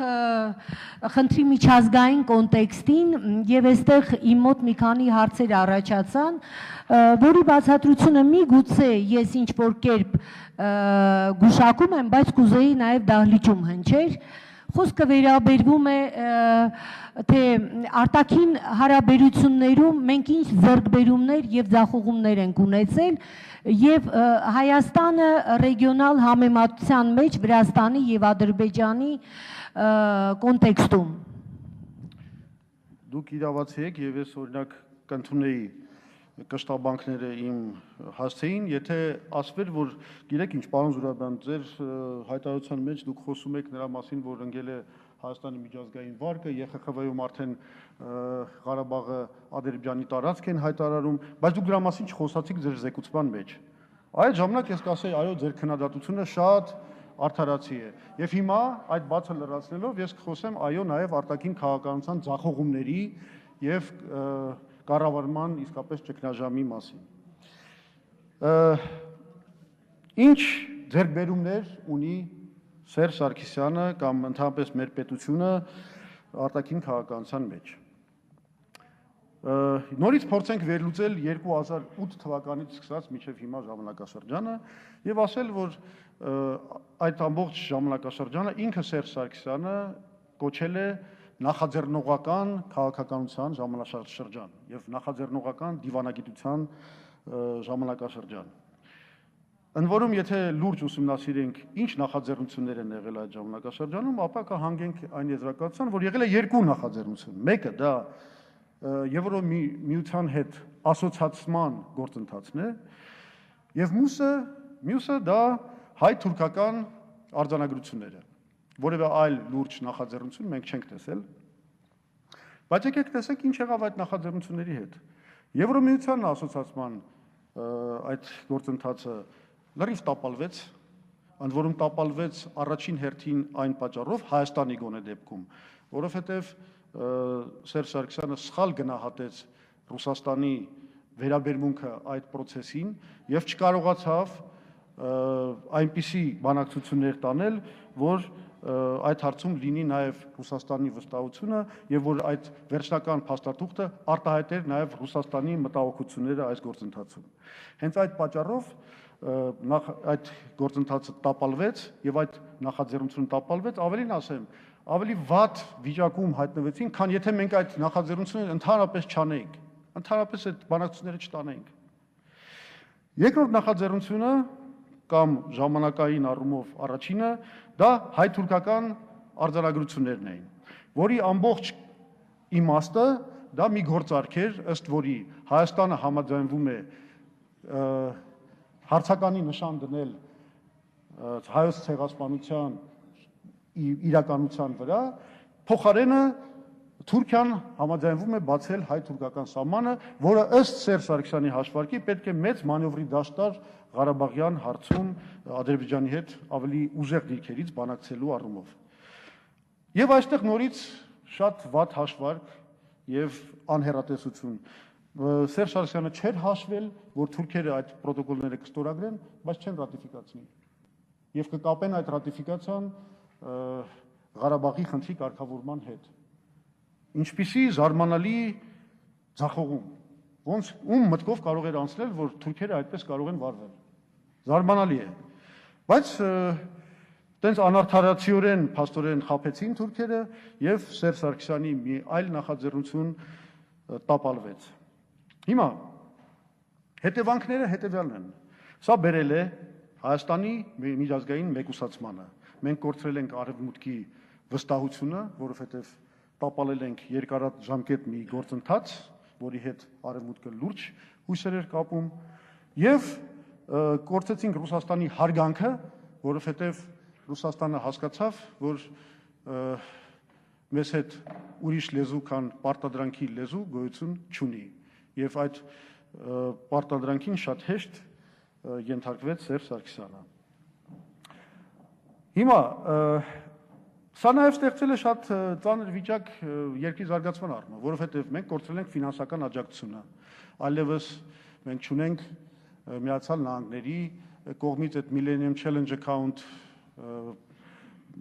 խնդրի միջազգային կոնտեքստին եւ այստեղ իմ մոտ մի քանի հարցեր առաջացան, որի բացատրությունը միգուցե ես ինչ որ կերպ գուշակում եմ, բայց կուզեի նաև դահլիճում հնչեր։ Խոսքը վերաբերվում է թե արտաքին հարաբերություններում մենք ինչ ձեռքբերումներ եւ ձախողումներ ենք ունեցել եւ Հայաստանը ռեգիոնալ համեմատության մեջ Վրաստանի եւ Ադրբեջանի կոնտեքստում։ Դուք իրավացի եք եւ ես օրինակ կընդունեի կշտաբանքները իմ հասցեին, եթե ասվեր, որ գիտեք ինչ, պարոն Զուրաբյան, ձեր հայտարարության մեջ դուք խոսում եք նրա մասին, որ ընկել է Հայաստանի միջազգային վարկը, ԵԽԽՎ-ում արդեն Ղարաբաղը Ադրբեջանի տարածք են հայտարարում, բայց դուք դրա մասին չխոսացիք ձեր զեկուցման մեջ։ Այդ ժամանակ ես կասեի, այո, ձեր քննադատությունը շատ արդարացի է։ Եվ հիմա այդ բացը լրացնելով ես կխոսեմ, այո, նաև արտաքին քաղաքականության ձախողումների եւ կառավարման իսկապես ճգնաժամի մասին։ Ինչ ձեռքբերումներ ունի Սերժ Սարգսյանը կամ ընդհանրապես մեր պետությունը արտաքին քաղաքականության մեջ։ Նորից փորձենք վերլուծել 2008 թվականից սկսած մինչև հիմա ժամանակաշրջանը եւ ասել, որ այդ ամբողջ ժամանակաշրջանը ինքը Սերժ Սարգսյանը կոչել է նախաձեռնողական քաղաքականության ժամանակաշրջան եւ նախաձեռնողական դիվանագիտության ժամանակաշրջան։ Ընդ որում, եթե լուրջ ուսումնասիրենք ինչ նախաձեռնություններ են եղել այդ ժամանակաշրջանում, ապա կհանգենք այն եզրակացության, որ եղել է երկու նախաձեռնություն։ Մեկը դա Եվրոմիության հետ ասոցիացման գործընթացն է եւ մյուսը դա հայ-թուրքական արձանագրությունները։ Որևէ այլ լուրջ նախաձեռնություն մենք չենք տեսել, բայց եկեք տեսեք ինչ եղավ այդ նախաձեռնությունների հետ։ Եվրոմիության ասոցիացման այդ գործընթացը լրիվ տապալվեց, ընդ որում տապալվեց առաջին հերթին այն պատճառով Հայաստանի գոնե դեպքում, որովհետև Սերժ Սարգսյանը սխալ գնահատեց Ռուսաստանի վերաբերմունքը այդ process-ին եւ չկարողացավ այնպիսի բանակցություններ տանել, որ այդ հարցում լինի նաև Ռուսաստանի վստահությունը եւ որ այդ վերջնական փաստաթուղթը արտահայտեր նաև Ռուսաստանի մտահոգությունները այս գործընթացում։ Հենց այդ պատճառով այդ գործընթացը տապալվեց եւ այդ նախաձեռնությունը տապալվեց, ավելին ասեմ, ավելի վատ վիճակում հայտնվեցին, քան եթե մենք այդ նախաձեռնությունը ընդհանրապես չանեինք, ընդհանրապես այդ բանակցությունները չտանեինք։ Երկրորդ նախաձեռնությունը կամ ժամանակային առումով առաջինը դա հայ-թուրքական արձանագրություններն էին, որի ամբողջ իմաստը դա մի գործարք էր, ըստ որի Հայաստանը համաձայնվում է հարցականի նշան դնել հայոց ցեղասպանության իրականության վրա, փոխարենը Թուրքիան համաձայնվում է բացել հայ-թուրքական սահմանը, որը ըստ Սերժ Սարգսյանի հաշվարկի պետք է մեծ մանևրի դաշտ տար Ղարաբաղյան հարցում Ադրբեջանի հետ ավելի ուժեղ դիրքերից բանակցելու առումով։ Եվ այստեղ նորից շատ վատ հաշվարկ եւ անհեռատեսություն։ Սերժ Սարգսյանը չէր հաշվել, որ թուրքերը այդ պրոտոկոլները կստորագրեն, բայց չեն ռատիֆիկացնի։ Եվ կկապեն այդ ռատիֆիկացիան Ղարաբաղի խնդրի կարգավորման հետ։ Ինչպիսի զարմանալի ձախողում, ոնց ում մտքով կարող էր անցնել, որ թուրքերը այդպես կարող են վարվել։ Զարմանալի է։ Բայց տենց անարդարացիորեն փաստորեն խաբեցին թուրքերը եւ Սերժ Սարգսյանի մի այլ նախաձեռնություն տապալվեց։ Հիմա հետևանքները հետևյալն են։ Սա բերել է Հայաստանի միջազգային մեկուսացմանը։ Մենք կորցրել ենք արևմուտքի վստահությունը, որովհետեւ տապալել ենք երկարաժամկետ մի գործընթաց, որի հետ արևմուտքը լուրջ հույսեր էր կապում, եւ կորցրեցինք Ռուսաստանի հարգանքը, որովհետեւ Ռուսաստանը հասկացավ, որ մեզ հետ ուրիշ լեզու, քան պարտադրանքի լեզու գոյություն չունի, եւ այդ պարտադրանքին շատ հեշտ ենթարկվեց Սերժ Սարգսյանը։ Հիմա սա նաև ստեղծել է շատ ծանր վիճակ երկրի զարգացման առումով, որովհետև մենք կորցրել ենք ֆինանսական աջակցությունը, այլևս մենք չունենք Միացյալ Նահանգների կողմից այդ Millennium Challenge Account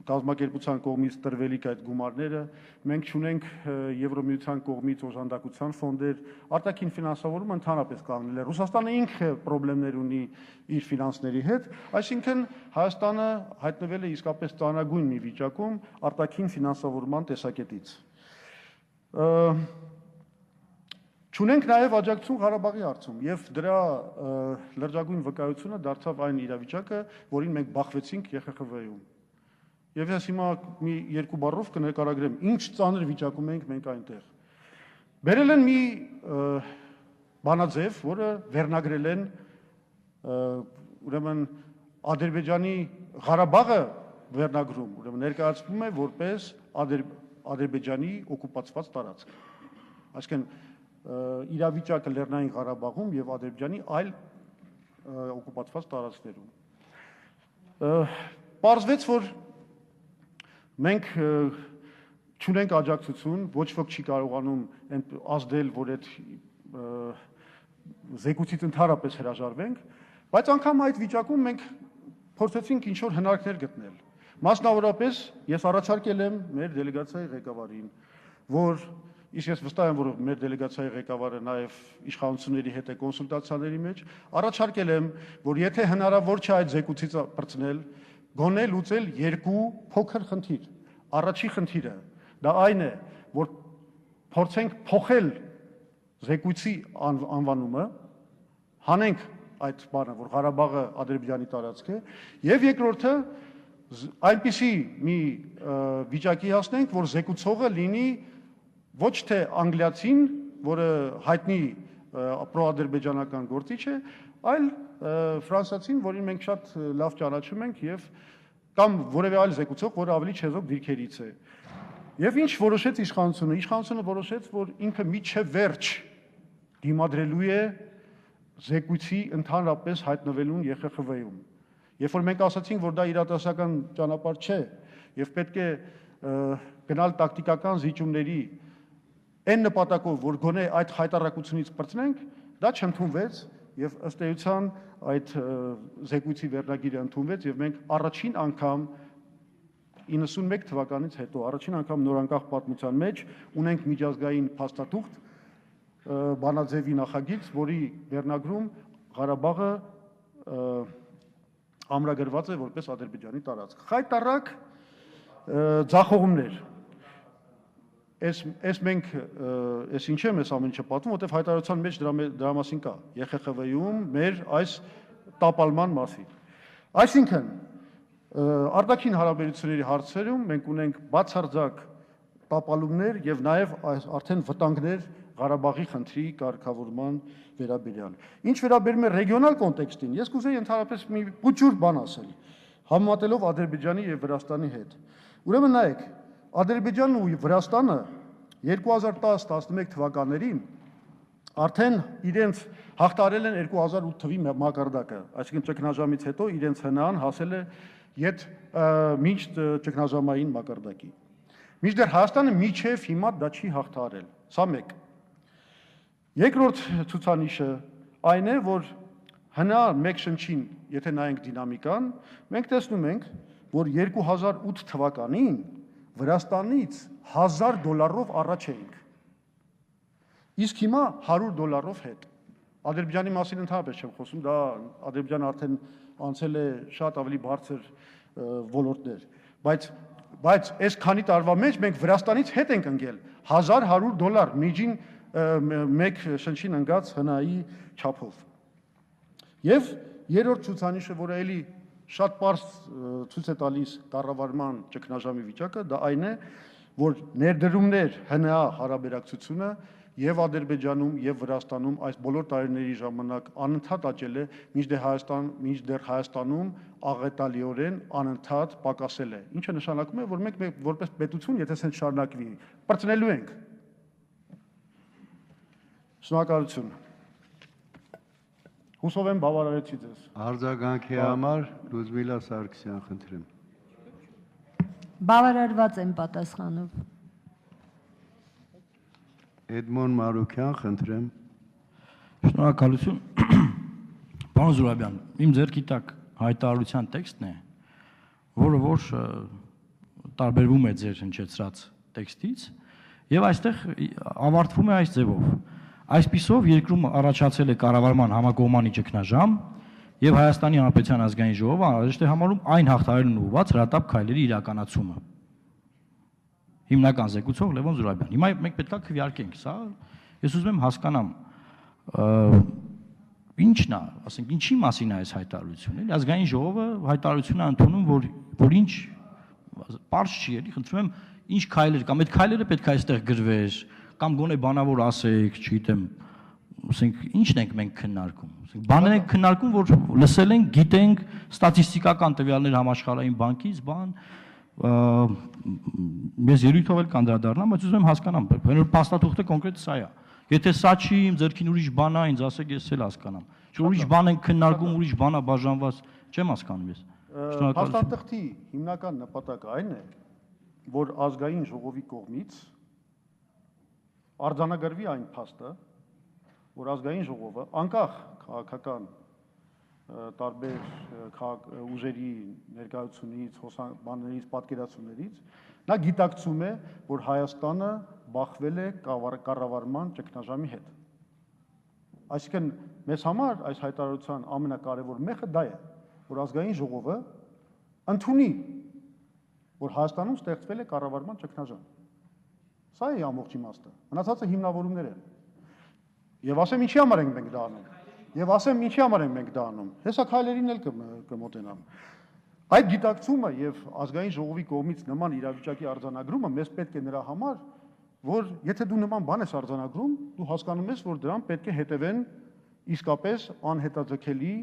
կազմակերպության կողմից տրվելիք այդ գումարները, մենք չունենք Եվրոմիության կողմից օժանդակության ֆոնդեր, արտաքին ֆինանսավորումը ընդհանրապես կանգնել է։ Ռուսաստանը ինքը խնդիրներ ունի իր ֆինանսների հետ, այսինքն Հայաստանը հայտնվել է իսկապես ծանրագույն մի վիճակում արտաքին ֆինանսավորման տեսակետից։ Չունենք նաև աջակցություն Ղարաբաղի հարցում եւ դրա լրջագույն վկայությունը դարձավ այն իրավիճակը, որին մենք բախվեցինք ԵԽԽՎ-ում։ Եվ ես հիմա մի երկու բառով կնկարագրեմ, ինչ ծանր վիճակում ենք մենք այնտեղ։ Բերել են մի բանաձև, որը վերնագրել են ուրեմն Ադրբեջանի Ղարաբաղը վերնագրում, ուրեմն ներկայացվում է որպես Ադրբեջանի օկուպացված տարածք։ Այսինքն իրավիճակը Լեռնային Ղարաբաղում եւ Ադրբեջանի այլ օկուպացված տարածքներում։ Պարզվեց, որ մենք չունենք աջակցություն, ոչ ոք չի կարողանում ազդել, որ այդ զեկույցից ընդհանրապես հրաժարվենք, բայց անգամ այդ վիճակում մենք փորձեցինք ինչ-որ հնարքներ գտնել։ Մասնավորապես ես առաջարկել եմ մեր դելեգացիայի ղեկավարին, որ իսկ ես վստահ եմ, որ մեր դելեգացիայի ղեկավարը նաև իշխանությունների հետ է կոնսուլտացիաների մեջ, առաջարկել եմ, որ եթե հնարավոր չէ այդ զեկույցից պրծնել, գոնե լուծել երկու փոքր խնդիր։ Առաջի խնդիրը դա այն է, որ փորձենք փոխել զեկույցի անվանումը, հանենք այդ բանը, որ Ղարաբաղը Ադրբեջանի տարածք է, եւ երկրորդը այնպիսի մի վիճակի հասնենք, որ զեկուցողը լինի ոչ թե անգլիացին, որը հայտնի պրոադրբեջանական գործիչ է, այլ ֆրանսիացին, որին մենք շատ լավ ճանաչում ենք եւ կամ որևէ այլ զեկուցող, որը ավելի չեզոք դիրքերից է։ Եվ ինչ որոշեց իշխանությունը։ Իշխանությունը որոշեց, որ ինքը միջև վերջ դիմադրելու է զեկույցի ընդհանրապես հայտնվելուն ԵԽԽՎ-ում։ Երբ որ մենք ասացինք, որ դա իրատեսական ճանապարհ չէ եւ պետք է գնալ տակտիկական զիջումների այն նպատակով, որ գոնե այդ հայտարարությունից պրծնենք, դա չընդունվեց եւ ըստ էության այդ զեկույցի վերնագիրը ընդունվեց եւ մենք առաջին անգամ 91 թվականից հետո առաջին անգամ նորանկախ պատմության մեջ ունենք միջազգային փաստաթուղթ Բանաձևի նախագիծ, որի վերնագրում Ղարաբաղը ամրագրված է որպես Ադրբեջանի տարածք։ Խայտառակ ձախողումներ։ Այս մենք այս ինչ եմ այս ամեն ինչը պատմում, որտեղ հայտարարության մեջ դրա մասին կա ԵԽԽՎ-ում մեր այս տապալման մասին։ Այսինքն արտաքին հարաբերությունների հարցերում մենք ունենք բացարձակ տապալումներ եւ նաեւ արդեն վտանգներ Ղարաբաղի խնդրի կարգավորման վերաբերյալ։ Ինչ վերաբերում է ռեգիոնալ կոնտեքստին, ես կուզեի ընդհանրապես մի փոքր բան ասել, համեմատելով Ադրբեջանի եւ Վրաստանի հետ։ Ուրեմն նայեք, Ադրբեջանն ու Վրաստանը 2010-11 թվականներին արդեն իրենց հաղթարել են 2008 թվականի մակարդակը, այսինքն ճգնաժամից հետո իրենց հնան հասել է մինչ ճգնաժամային մակարդակի։ Մինչդեռ Հայաստանը միջև հիմա դա չի հաղթարել։ Սա մեկ։ Երկրորդ ցուցանիշը այն է, որ հնա մեկ շնչին, եթե նայենք դինամիկան, մենք տեսնում ենք, որ 2008 թվականին Վրաստանից $1000 առաջ էինք։ Իսկ հիմա $100 հետ։ Ադրբեջանի մասին ընդհանրապես չեմ խոսում, դա Ադրբեջանը արդեն անցել է շատ ավելի բարձր ոլորտներ, բայց այս քանի տարվա մեջ մենք Վրաստանից հետ ենք ընկել $1100 միջին մեկ շնչին ընկած հնայի չափով։ Եվ երրորդ ցուցանիշը, որը էլի շատ պարզ ցույց է տալիս կառավարման ճգնաժամի վիճակը, դա այն է, որ ներդրումներ ՀՆԱ հարաբերակցությունը եւ Ադրբեջանում եւ Վրաստանում այս բոլոր տարիների ժամանակ անընդհատ աճել է, մինչդեռ Հայաստանում աղետալիորեն անընդհատ պակասել է։ Ինչը նշանակում է, որ մենք որպես պետություն, եթե սենց շարունակվի, պրծնելու ենք։ Շնորհակալություն։ Հուսով եմ բավարարեցի ձեզ։ Արձագանքի համար Լյուդմիլա Սարգսյան, խնդրեմ։ Բավարարված եմ պատասխանով։ Էդմոն Մարուկյան, խնդրեմ։ Շնորհակալություն։ Պարոն Զուրաբյան, իմ ձեռքի տակ հայտարարության տեքստն է, որը որ տարբերվում է ձեր հնչեցրած տեքստից, եւ այստեղ ավարտվում է այս ձևով. Այսպիսով երկրում առաջացել է կառավարման համակողմանի ճգնաժամ եւ Հայաստանի Հանրապետության ազգային ժողովը անհրաժեշտ է համարում այն հաղթահարելուն ուղղված հրատապ քայլերի իրականացումը։ Հիմնական զեկուցող Լևոն Զուրաբյան։ Հիմա մենք պետք է քվեարկենք սա, ես ուզում եմ հասկանամ ինչն է, ասենք ինչի մասին է այս հայտարարությունը, էլի ազգային ժողովը հայտարարություն է ընդունում, որ ինչ պարզ չի, էլի, խնդրում եմ, ինչ քայլեր կամ այդ քայլերը պետք է այստեղ գրվեր, կամ գոնե բանավոր ասեք, չգիտեմ, ասենք ինչն ենք մենք քննարկում, ասենք բաներ ենք քննարկում, որ լսել ենք, գիտենք, ստատիստիկական տվյալներ համաշխարհային բանկից, բան ես ելույթով էլ կանդրադառնամ, բայց ուզում եմ հասկանամ, որ փաստաթուղթը կոնկրետ սա է։ Եթե սա չի, իմ ձեռքին ուրիշ բան է, ինձ ասեք, ես էլ հասկանամ։ Չէ, ուրիշ բան ենք քննարկում, ուրիշ բան է բաժանված, չեմ հասկանում ես։ Փաստաթղթի հիմնական նպատակը այն է, որ ազգային ժողովի կողմից արձանագրվի այն փաստը, որ ազգային ժողովը անկախ քաղաքական տարբեր ուժերի ներկայությունից, բաներից, պատկերացումներից, նա գիտակցում է, որ Հայաստանը բախվել է կառավարման ճգնաժամի հետ։ Այսինքն մեզ համար այս հայտարարության ամենակարևոր մեխը դա է, որ ազգային ժողովը ընդունի, որ Հայաստանում ստեղծվել է կառավարման ճգնաժամ։ Սա է ամբողջ իմաստը։ Մնացածը հիմնավորումներ են։ Եվ ասեմ ինչի համար ենք մենք դա անում։ Հեսա քայլերին էլ կմոտենամ։ Այդ գիտակցումը եւ ազգային ժողովի կողմից նման իրավիճակի արձանագրումը մեզ պետք է նրա համար, որ եթե դու նման բան ես արձանագրում, դու հասկանում ես, որ դրան պետք է հետևեն իսկապես անհետաձգելի,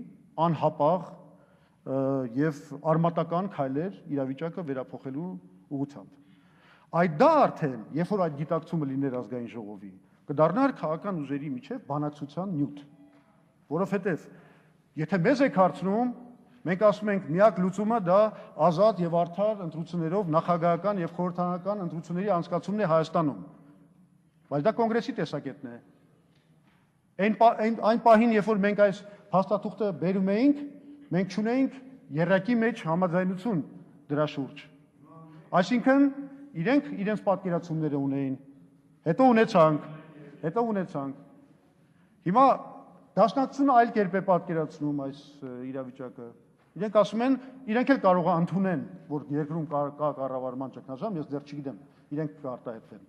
անհապաղ եւ արմատական քայլեր իրավիճակը վերափոխելու ուղղությամբ։ Այդ դա արդեն, երբ որ այդ գիտակցումը լիներ ազգային ժողովի, կդառնար քաղաքական ուժերի միջև բանակցության նյութ, որովհետև եթե մեզ եք հարցնում, մենք ասում ենք միակ լուծումը դա ազատ եւ արդար ընտրություններով նախագահական եւ խորհրդարանական ընտրությունների անցկացումն է Հայաստանում։ Բայց դա կոնգրեսի տեսակետն է։ Այն պահին, երբ որ մենք այս փաստաթուղթը բերում էինք, մենք չունեինք երրակի մեջ համաձայնություն դրա շուրջ։ Այսինքն իրենք իրենց պատկերացումները ունեին, հետո ունեցանք։ Հիմա դաշնակցությունը այլ կերպ է պատկերացնում այս իրավիճակը։ Իրենք ասում են, իրենք էլ կարող է ընդունեն, որ երկրում կա կառավարման ճգնաժամ, ես դեռ չգիտեմ, իրենք կարտահայտվեն։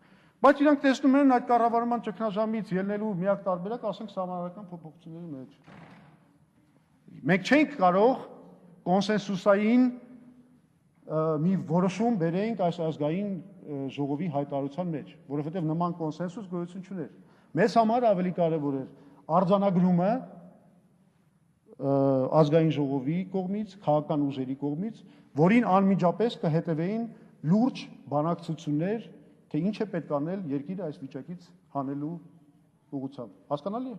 Բայց իրանք տեսնում են այդ կառավարման ճգնաժամից ելնելու միակ տարբերակը, ասենք, սահմանադրական փոփոխությունների մեջ։ Մենք չենք կարող կոնսենսուսային մի որոշում բերենք այս ազգային ժողովի հայտարարության մեջ, որովհետև նման կոնսենսուս գոյություն չուներ։ Մեզ համար ավելի կարևոր էր արձանագրումը ազգային ժողովի կողմից, քաղաքական ուժերի կողմից, որին անմիջապես կհետևեին լուրջ բանակցություններ, թե ինչ է պետք անել երկիրը այս վիճակից հանելու ուղղությամբ։ Հասկանալի է։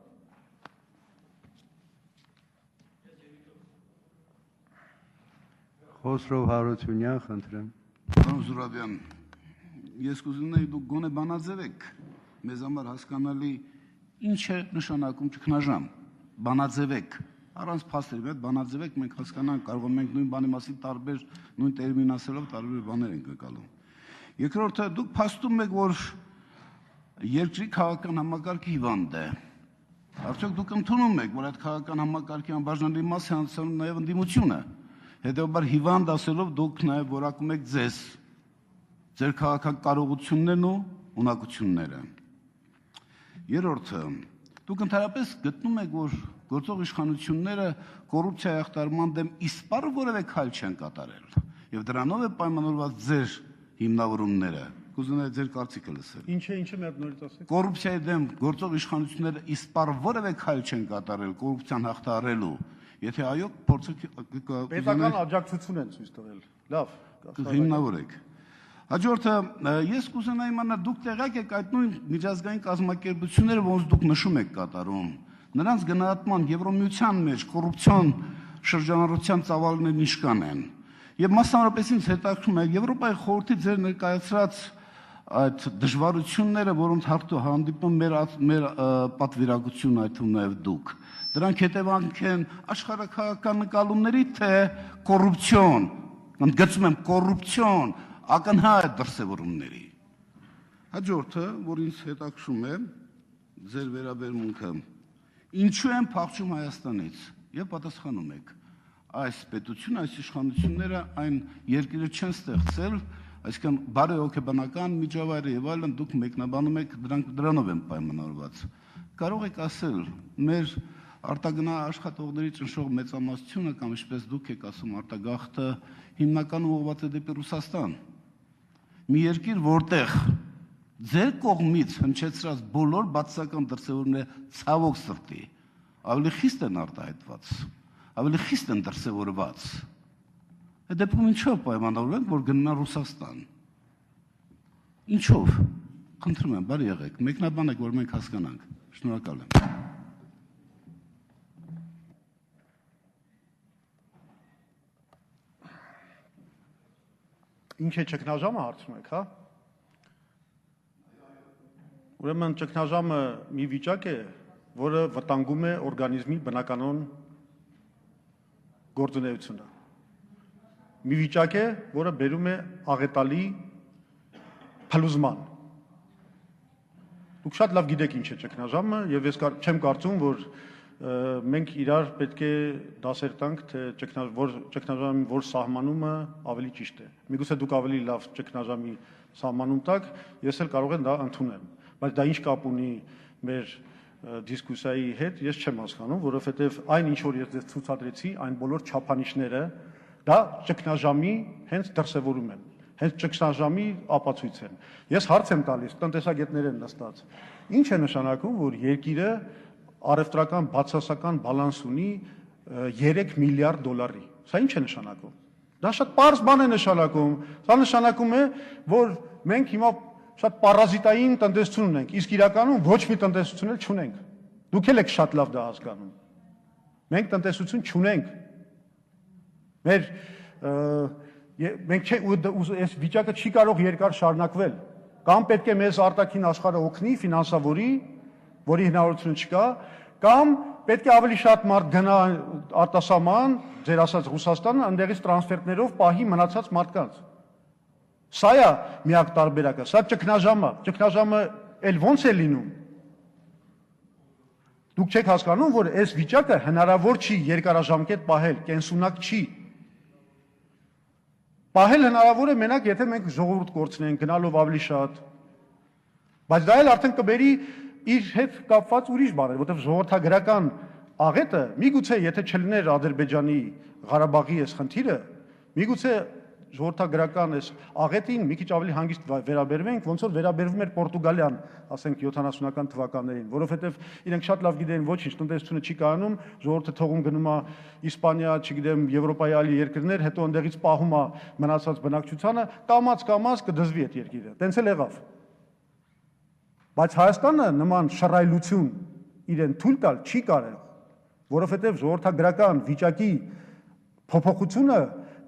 Խոսրով Հարությունյան, խնդրեմ։ Պարոն Զուրաբյան, ես կուզենայի դուք գոնե բանաձևեք, մեզ համար հասկանալի ինչ է նշանակում ճգնաժամ, բանաձևեք, առանց փաստերի, այդ բանաձևեք, մենք հասկանանք, կարող ենք նույն բանի մասին տարբեր, նույն տերմին ասելով տարբեր բաներ ենք նկատում։ Երկրորդը, դուք փաստում եք, որ երկրի քաղաքական համակարգը հիվանդ է։ Արդյոք դուք ընդունում եք, որ այդ քաղաքական համակարգի անբաժանելի մաս է անցնում նաև ընդդիմությունը։ Հետևաբար հիվանդ ասելով դուք նաև որակում եք ձեր քաղաքական կարողություններն ու ունակությունները։ Երրորդը, դուք ընդհանրապես գտնում եք, որ գործող իշխանությունները կոռուպցիայի ախտարման դեմ իսպառ որևէ քայլ չեն կատարել, եւ դրանով է պայմանավորված ձեր հիմնավորումները։ Կուզենայի ձեր կարծիքը լսել։ Ինչը մեր նորից ասեք։ Կոռուպցիայի դեմ գործող իշխանությունները իսպառ որևէ քայլ չեն կատարել կոռուպցիան հաղթահարելու։ Եթե այո, փորձը պետական աջակցություն են ցույց տվել։ Լավ, հիմնավորեք։ Հաջորդը, ես կուզենայի իմանալ, դուք տեղյակ եք այդ նույն միջազգային կազմակերպությունները, ոնց դուք նշում եք կատարում, նրանց գնահատման Եվրոմիության մեջ կոռուպցիոն շրջանառության ծավալներն ինչքան են։ Եվ մասնավորապես ինձ հետաքրքրում է Եվրոպայի խորհրդի ձեր ներկայացրած այդ դժվարությունները, որոնց հանդիպում մեր պատվիրակությունն, այդ թվում նաև դուք, դրանք հետևանք են աշխարհաքաղաքական նկատումների, թե կոռուպցիոն, ընդգծում եմ կոռուպցիոն ակնհայտ դրսևորումների։ Հաջորդը, որ ինձ հետաքրքրում է, ձեր վերաբերմունքը, ինչու են փախչում Հայաստանից, եւ պատասխանում եք, այս պետությունը, այս իշխանությունները այն երկիրը չեն ստեղծել, այսինքն բարեհոգեբանական միջավայրը եւ այլն դուք մեկնաբանում եք, դրանով են պայմանավորված։ Կարող եք ասել, մեր արտագնա աշխատողների ճնշող մեծամասնությունը կամ ինչպես դուք եք ասում արտագաղթը հիմնականում ուղղված է դեպի Ռուսաստան։ Մի երկիր, որտեղ ձեր կողմից հնչեցրած բոլոր բացասական դրսևորումները ցավոք սրտի ավելի խիստ են արտահայտված, ավելի խիստ են դրսևորված։ Այդ դեպքում ինչով պայմանավորվում ենք, որ գնան Ռուսաստան։ Ինչով։ Խնդրում եմ, բարի եղեք, մեկնաբանեք, որ մենք հասկանանք։ Շնորհակալ եմ։ Ինչ է ճգնաժամը հարցնում եք, հա։ Ուրեմն ճգնաժամը մի վիճակ է, որը վտանգում է օրգանիզմի բնականon գործունեությունը։ Մի վիճակ է, որը բերում է աղետալի փլուզման։ Դուք շատ լավ գիտեք ինչ է ճգնաժամը, եւ ես չեմ կարծում, որ մենք իրար պետք է դասեր տանք, թե ճգնաժամի որ սահմանումը ավելի ճիշտ է։ Միգուցե դուք ավելի լավ ճգնաժամի սահմանում տաք, ես էլ կարող եմ դա ընդունեմ, բայց դա ինչ կապ ունի մեր դիսկուսիայի հետ, ես չեմ հասկանում, որովհետև այն ինչ որ ես ձեզ ցուցադրեցի, այն բոլոր չափանիշները դա ճգնաժամի հենց դրսևորում են, հենց ճգնաժամի ապացույց են։ Ես հարց եմ տալիս, տնտեսագետներ են նստած։ Ինչ է նշանակում, որ երկիրը առևտրական բացասական բալանս ունի 3 միլիարդ դոլարի։ Սա ինչ է նշանակում։ Դա շատ պարզ բան է նշանակում։ Սա նշանակում է, որ մենք հիմա շատ պարազիտային տնտեսություն ունենք, իսկ իրականում ոչ մի տնտեսություն էլ չունենք։ Դուք էլ եք շատ լավ դա հասկանում։ Մենք տնտեսություն չունենք։ Մենք այս վիճակը չի կարող երկար շարունակվել։ Կամ պետք է մեզ արտաքին աշխարհը օգնի, ֆինանսավորի, որի հնարավորություն չկա, կամ պետք է ավելի շատ մարդ գնա արտասահման, ձեր ասած Ռուսաստանը, այնտեղից տրանսֆերներով պահի մնացած մարդկանց։ Սա է միակ տարբերակը, սա ճգնաժամը էլ ոնց է լինում։ Դուք չեք հասկանում, որ այս վիճակը հնարավոր չի երկարաժամկետ պահել, կենսունակ չի։ Պահել հնարավոր է մենակ, եթե մենք ժողովուրդ կորցնենք, գնալով ավելի շատ։ Բայց դա էլ արդեն կբերի իր հետ կապված ուրիշ բաներ, որտեղ ժողովրդագրական աղետը, միգուցե եթե չլիներ Ադրբեջանի Ղարաբաղի այս խնդիրը, միգուցե ժողովրդագրական այս աղետին մի քիչ ավելի հանգիստ վերաբերվենք, ոնց որ վերաբերվում էր Պորտուգալիան, ասենք 70-ական թվականներին, որովհետև իրենք շատ լավ գիտեն ոչինչ, տնտեսությունը չի կայանում, ժողովուրդը թողում գնում է Իսպանիա, չգիտեմ, Եվրոպայի այլ երկրներ, հետո այնտեղից պահում է մնացած բնակչությանը, կամաց կդզվի այդ երկիրը։ Տենց էլ եղավ։ Բայց Հայաստանը նման շռայլություն իրեն թույլ տալ չի կարել, որովհետև ժողովրդագրական վիճակի փոփոխությունը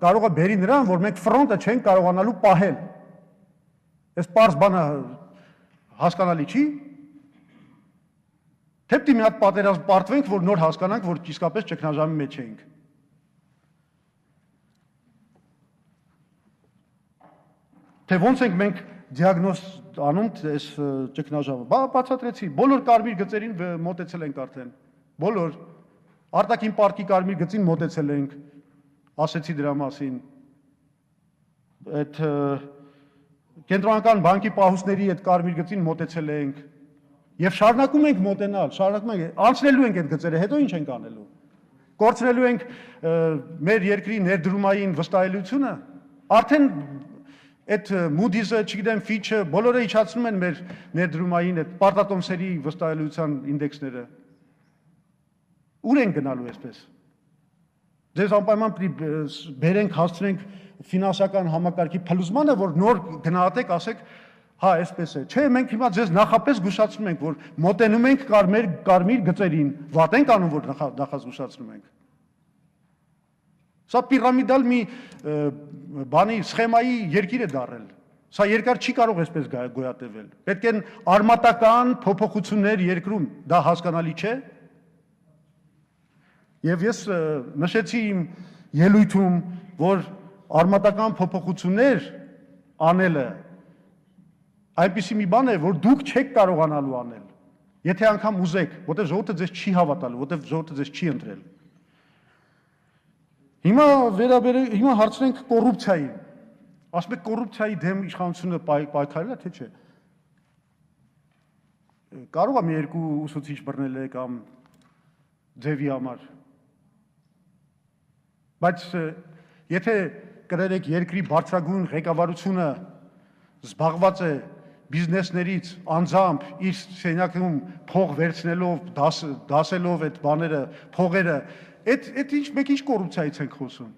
կարող է բերի նրան, որ մենք ֆրոնտը չենք կարողանալու պահել։ Այս պարզ բանը հասկանալի չի։ Թե պիտի մի հատ պատերազմ պարտվենք, որ նոր հասկանանք, որ իսկապես ճգնաժամի մեջ ենք։ Թե ոնց ենք մենք դիագնոզ անում այս ճգնաժամը։ Բացատրեցի, բոլոր կարմիր գծերին մոտեցել ենք արդեն։ Բոլոր արտաքին պարտքի կարմիր գծին մոտեցել ենք, ասեցի դրա մասին։ Այդ կենտրոնական բանկի պահուստների այդ կարմիր գծին մոտեցել ենք եւ շարունակում ենք մոտենալ, անցնելու ենք այդ գծերը, հետո ինչ ենք անելու։ Կորցնելու ենք մեր երկրի ներդրումային վստահելիությունը, արդեն այդ Moody's-ը, չգիտեմ, Fitch-ը, բոլորը իջացնում են մեր ներդրումային այդ պարտատոմսերի վստահելիության ինդեքսները։ Ուր են գնալու այսպես։ Ձեզ անպայման պիտի բերենք, հասցնենք ֆինանսական համակարգի փլուզմանը, որ նոր գնահատեք, ասեք, հա, այսպես է։ Չէ, մենք հիմա ձեզ նախապես զգուշացնում ենք, որ մոտենում ենք կարմիր գծերին, վատ ենք անում, որ նախազգուշացնում ենք։ Սա պիրամիդալ մի բանի սխեմայի երկիր է դարել։ Սա երկար չի կարող այսպես գոյատևել։ Պետք են արմատական փոփոխություններ երկրում, դա հասկանալի չէ։ Եվ ես նշեցի իմ ելույթում, որ արմատական փոփոխություններ անելը այնպիսի մի բան է, որ դուք չեք կարողանալու անել, եթե անգամ ուզեք, որտեղ ժողովուրդը ձեզ չի հավատալու, որտեղ ժողովուրդը ձեզ չի ընտրել։ Հիմա հարցնենք կոռուպցիային։ Ասում եք կոռուպցիայի դեմ իշխանությունը պայքարել է, թե չէ։ Կարող է մի երկու ուսուցիչ բռնել է կամ ձևի համար։ Բայց եթե կրերեք երկրի բարձրագույն ղեկավարությունը զբաղված է բիզնեսներից անձամբ իր սենյակում փող վերցնելով, դասելով այդ բաները, փողերը, այդ մենք ինչ կոռուպցիայից ենք խոսում։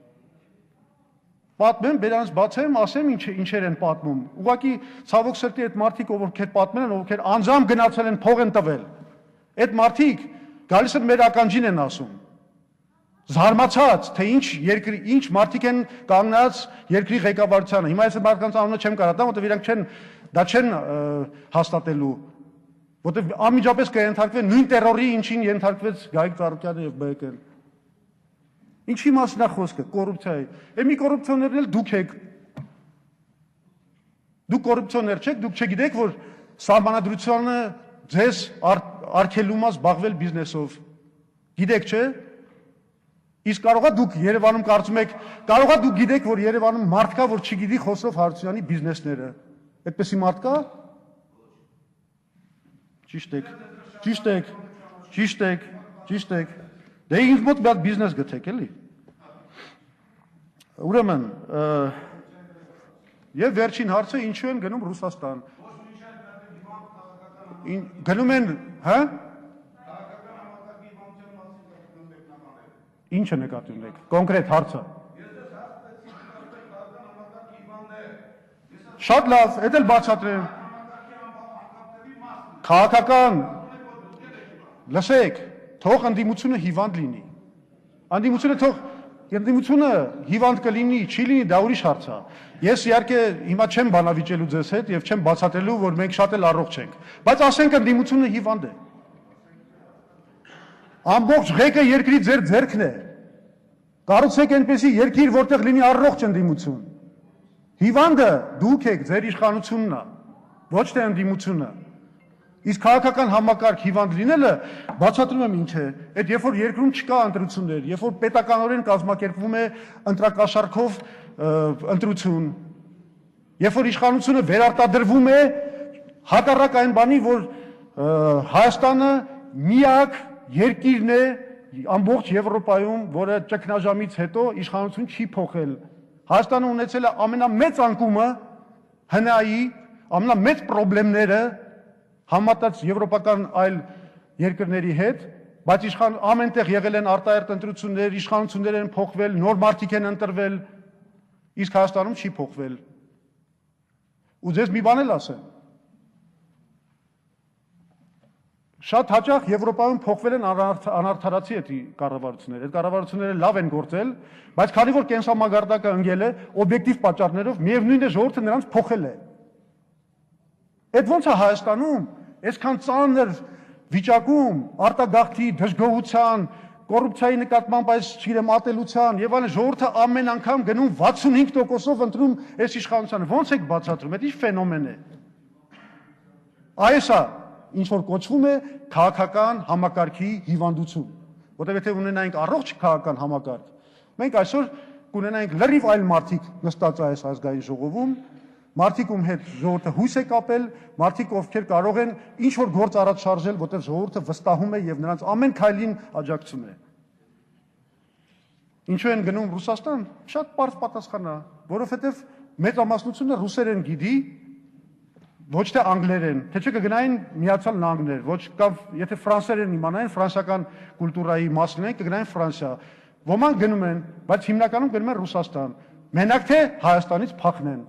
Պատմեմ, բերանց բացեմ, ասեմ ինչեր են պատմում։ Ուղղակի ցավոք սրտի այդ մարդիկ, ովքեր պատմել են, ովքեր անձամբ գնացել են, փող են տվել։ Այդ մարդիկ գալիս են մեր ականջին են ասում։ Զարմացած, թե ինչ մարդիկ են կանգնած երկրի ղեկավարությանը։ Հիմա ես մարդկանց անունը չեմ կարող տալ, որտեղ իրանք չեն հաստատելու, որտեղ անմիջապես կենթարկվեն նույն տերորի, ինչին ենթարկվեց Գայիկ Ծառուկյանը եւ ԲԿ-ն։ Ինչի մասն է խոսքը, կոռուպցիայի։ Մի կոռուպցիոներն էլ դուք եք։ Դուք կոռուպցիոներ չեք, դուք չգիտեք, որ սահմանադրությունը ձեզ արգելում է զբաղվել բիզնեսով։ Գիտեք, չէ՞։ Իսկ կարողա դուք Երևանում կարծում եք, կարողա դուք գիտեք, որ Երևանում մարդ կա, որ չգիտի Խոսրով Հարությունյանի բիզնեսները։ Այդպեսի մարդ կա։ Ճիշտ եք։ Դե ինձ մոտ մի հատ բիզնես գտեք, էլի։ Ուրեմն, եւ վերջին հարցը ինչու են գնում Ռուսաստան։ Գնում են, հա՞։ Ինչ է նկատի ունեք, կոնկրետ հարցը։ Շատ լավ, էդ էլ բացատրեմ։ Քաղաքական, լսեք, թող ընդդիմությունը հիվանդ լինի։ Ընդդիմությունը հիվանդ կլինի, չի լինի, դա ուրիշ հարց է։ Ես իհարկե հիմա չեմ բանավիճելու ձեզ հետ եւ չեմ բացատրելու, որ մենք շատ էլ առողջ ենք, բայց ասենք ընդդիմությունը հիվանդ է։ Ամբողջ ղեկը երկրի ձեր ձեռքն է։ Կառուցեք այնպեսի երկիր, որտեղ լինի առողջ ընդդիմություն։ Հիվանդը դուք եք, ձեր իշխանությունն է, ոչ թե ընդդիմությունը։ Իսկ քաղաքական համակարգ հիվանդ լինելը բացատրում եմ ինչ է։ Այդ երբ որ երկրում չկա ընտրություններ, երբ որ պետականորեն կազմակերպվում է ընտրակաշառքով ընտրություն, երբ որ իշխանությունը վերարտադրվում է հակառակ այն բանի, որ Հայաստանը միակ երկիրն է ամբողջ Եվրոպայում, որը ճգնաժամից հետո իշխանություն չի փոխել։ Հայաստանը ունեցել է ամենամեծ անկումը ՀՆԱ-ի, ամենամեծ խնդիրները համատած եվրոպական այլ երկրների հետ, բայց ամենտեղ եղել են արտահերտ ընտրություններ, իշխանություններ են փոխվել, նոր մարդիկ են ընտրվել, իսկ Հայաստանում չի փոխվել։ Ու ձեզ մի բան էլ ասեմ։ Շատ հաճախ Եվրոպայում փոխվել են անարդարացի այդ կառավարությունները։ Այդ կառավարությունները լավ են գործել, բայց քանի որ կենսամագարտակը ընկել է օբյեկտիվ պատճառներով, միևնույն է ժողովուրդը նրանց փոխել է։ Այդ ոնց է Հայաստանում, այսքան ծանր վիճակում, արտագաղթի, դժգոհության, կոռուպցիայի նկատմամբ այս, չգիտեմ, ատելության եւ այլն, ժողովուրդը ամեն անգամ գնում 65%-ով ընտրում այս իշխանությանը։ Ոնց եք բացատրում, այդ ի՞նչ ֆենոմեն է։ Այս է ինչ որ կոչվում է քաղաքական համակարգի հիվանդություն, որտեղ եթե ունենայինք առողջ քաղաքական համակարգ, մենք այսօր կունենայինք լրիվ այլ մարդիկ նստած այս ազգային ժողովում, մարդիկ ում հետ ժողովուրդը հույս է կապել, մարդիկ ովքեր կարող են ինչ որ գործ առաջ շարժել, որտեղ ժողովուրդը վստահում է եւ նրանց ամեն քայլին աջակցում է։ Ինչու են գնում Ռուսաստան։ Շատ պարզ պատասխան է, որովհետեւ մեծամասնությունը ռուսերեն գիտի, ոչ թե անգլերեն, թե չէ կգնային Միացյալ Նահանգներ, ոչ կամ եթե ֆրանսերեն իմանային, ֆրանսիական կուլտուրայի մաս լինեն, կգնային Ֆրանսիա։ Ոմանք գնում են, բայց հիմնականում գնում են Ռուսաստան։ Մենակ թե Հայաստանից փախնեն։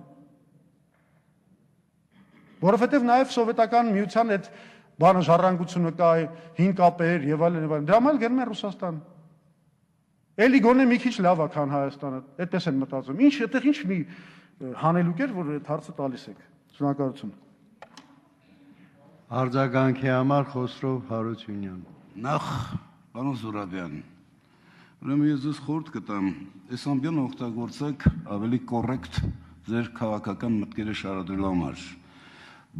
Որովհետև նաև սովետական միության այդ բանը ժառանգությունը կա, հին կապեր եւ այլն եւ այլն։ Դրա համար գնում են Ռուսաստան։ Էլի գոնե մի քիչ լավ է, քան Հայաստանը։ Այդպես են մտածում։ Ինչ, այդտեղ ինչ մի հանելուկ էր, որ այդ հարցը տալիս եք։ Շնորհակալություն։ Արձագանքի համար Խոսրով Հարությունյան։ Նախ, պարոն Զուրաբյան, ուրեմն ես ձեզ խորհուրդ կտամ, այս ամբիոնը օգտագործեք ավելի կոռեկտ ձեր քաղաքական մտքերը շարադրելու համար։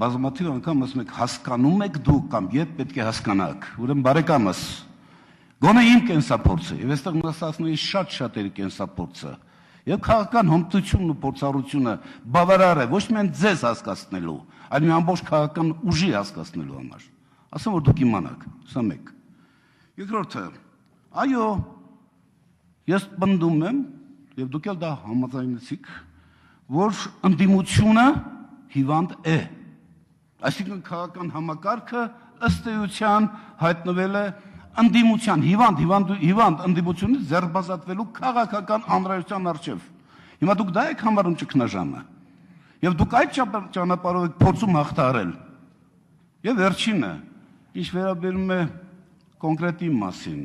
Բազմաթիվ անգամ ասում եք հասկանում եք դուք կամ երբ պետք է հասկանաք։ Ուրեմն բարեկամս, գոնե իմ կենսափորձը, եւ այստեղ մտածում եմ շատ-շատերի կենսափորձը, եւ քաղաքական հմտությունն ու փորձառությունը բավարար է ոչ միայն ձեզ հասկացնելու, այլ մի ամբողջ քաղաքական ուժի հասկացնելու համար։ Ասեմ որ դուք իմանաք, սա մեկ։ Երկրորդը, այո, ես պնդում եմ, եւ դուք էլ դա համաձայնեցիք, որ ընդդիմությունը հիվանդ է։ Այսինքն քաղաքական համակարգը ըստ էության հայտնվել է ընդդիմության հիվանդ ընդդիմությունից ձեռբազատվելու քաղաքական անհրաժեշտության առջև։ Հիմա դուք դա եք համարում ճգնաժամը։ Եվ դուք այդ ճանապարհով եք փորձում հաղթահարել։ Եվ վերջինը, ինչ վերաբերում է կոնկրետի մասին։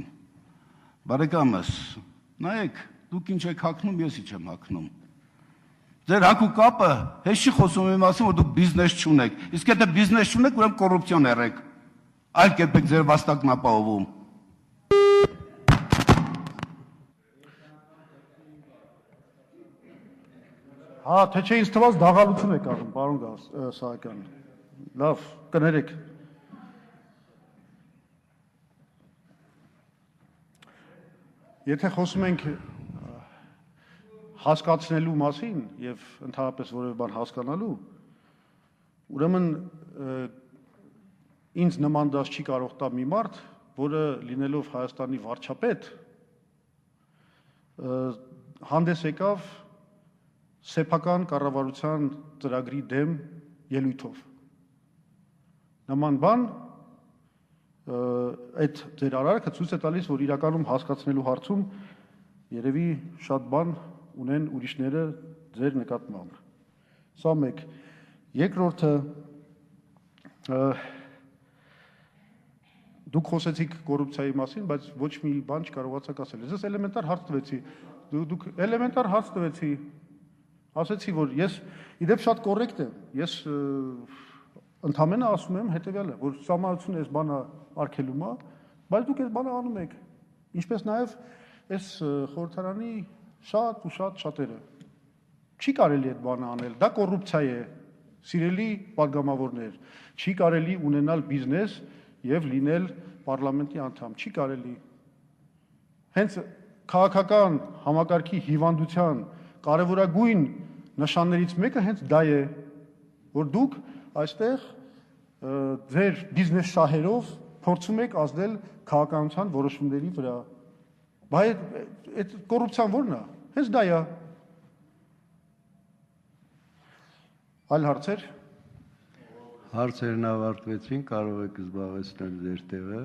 Բարեկամս, նայեք, դուք ինչ եք հագնում, ես ինչ եմ հագնում։ Ձեր հագու կապը հեշ չի խոսում իմ մասին, որ դուք բիզնես չունեք։ Իսկ եթե բիզնես չունեք, ուրեմն կոռուպցիոներ եք։ Այլ կերպ եք ձեր վաստակն ապահովում։ Հա, թե չէ ինձ թվաց դաղալություն եք անում, պարոն Սահակյան։ Լավ, կներեք։ Եթե խոսում ենք հասկացնելու մասին եւ ընդհանրապես որևէ բան հասկանալու, ուրեմն ինձ նման դաս չի կարող տա մի մարդ, որը լինելով Հայաստանի վարչապետ, հանդես եկավ սեփական կառավարության ծրագրի դեմ ելույթով։ Նման բան այդ ձեր արարքը ցույց է տալիս, որ իրականում հասկացնելու հարցում երևի շատ բան ունեն ուրիշները ձեր նկատմամբ։ Սա մեկ։ Երկրորդը դուք խոսեցիք կոռուպցիայի մասին, բայց ոչ մի բան չկարողացաք ասել։ Ես էլեմենտար հարց տվեցի։ Դուք էլեմենտար հարց տվեցի։ Ասեցի, որ ես իդեպ շատ կոռեկտ եմ։ Ես ընդհանրապես ասում եմ հետեւյալը, որ սահմանությունը այս բանը արգելում է, բայց դուք այս բանը անում եք։ Ինչպես նաև այս խորհրդարանի շատ ու շատ շատերը։ Չի կարելի այդ բանը անել, դա կոռուպցիա է։ Սիրելի падգամավորներ, չի կարելի ունենալ բիզնես եւ լինել parlamenti անդամ, չի կարելի։ Հենց քաղաքական համակարգի հիվանդության կարևորագույն նշաններից մեկը հենց դա է, որ դուք այստեղ ձեր բիզնես շահերով փորձում եք ազդել քաղաքականության որոշումների վրա։ Բայց այդ կոռուպցիան ո՞րն է։ Հենց դա է։ Այլ հարցեր։ Հարցերն ավարտվեցին, կարող եք զբաղեցնել ձեր տեղը։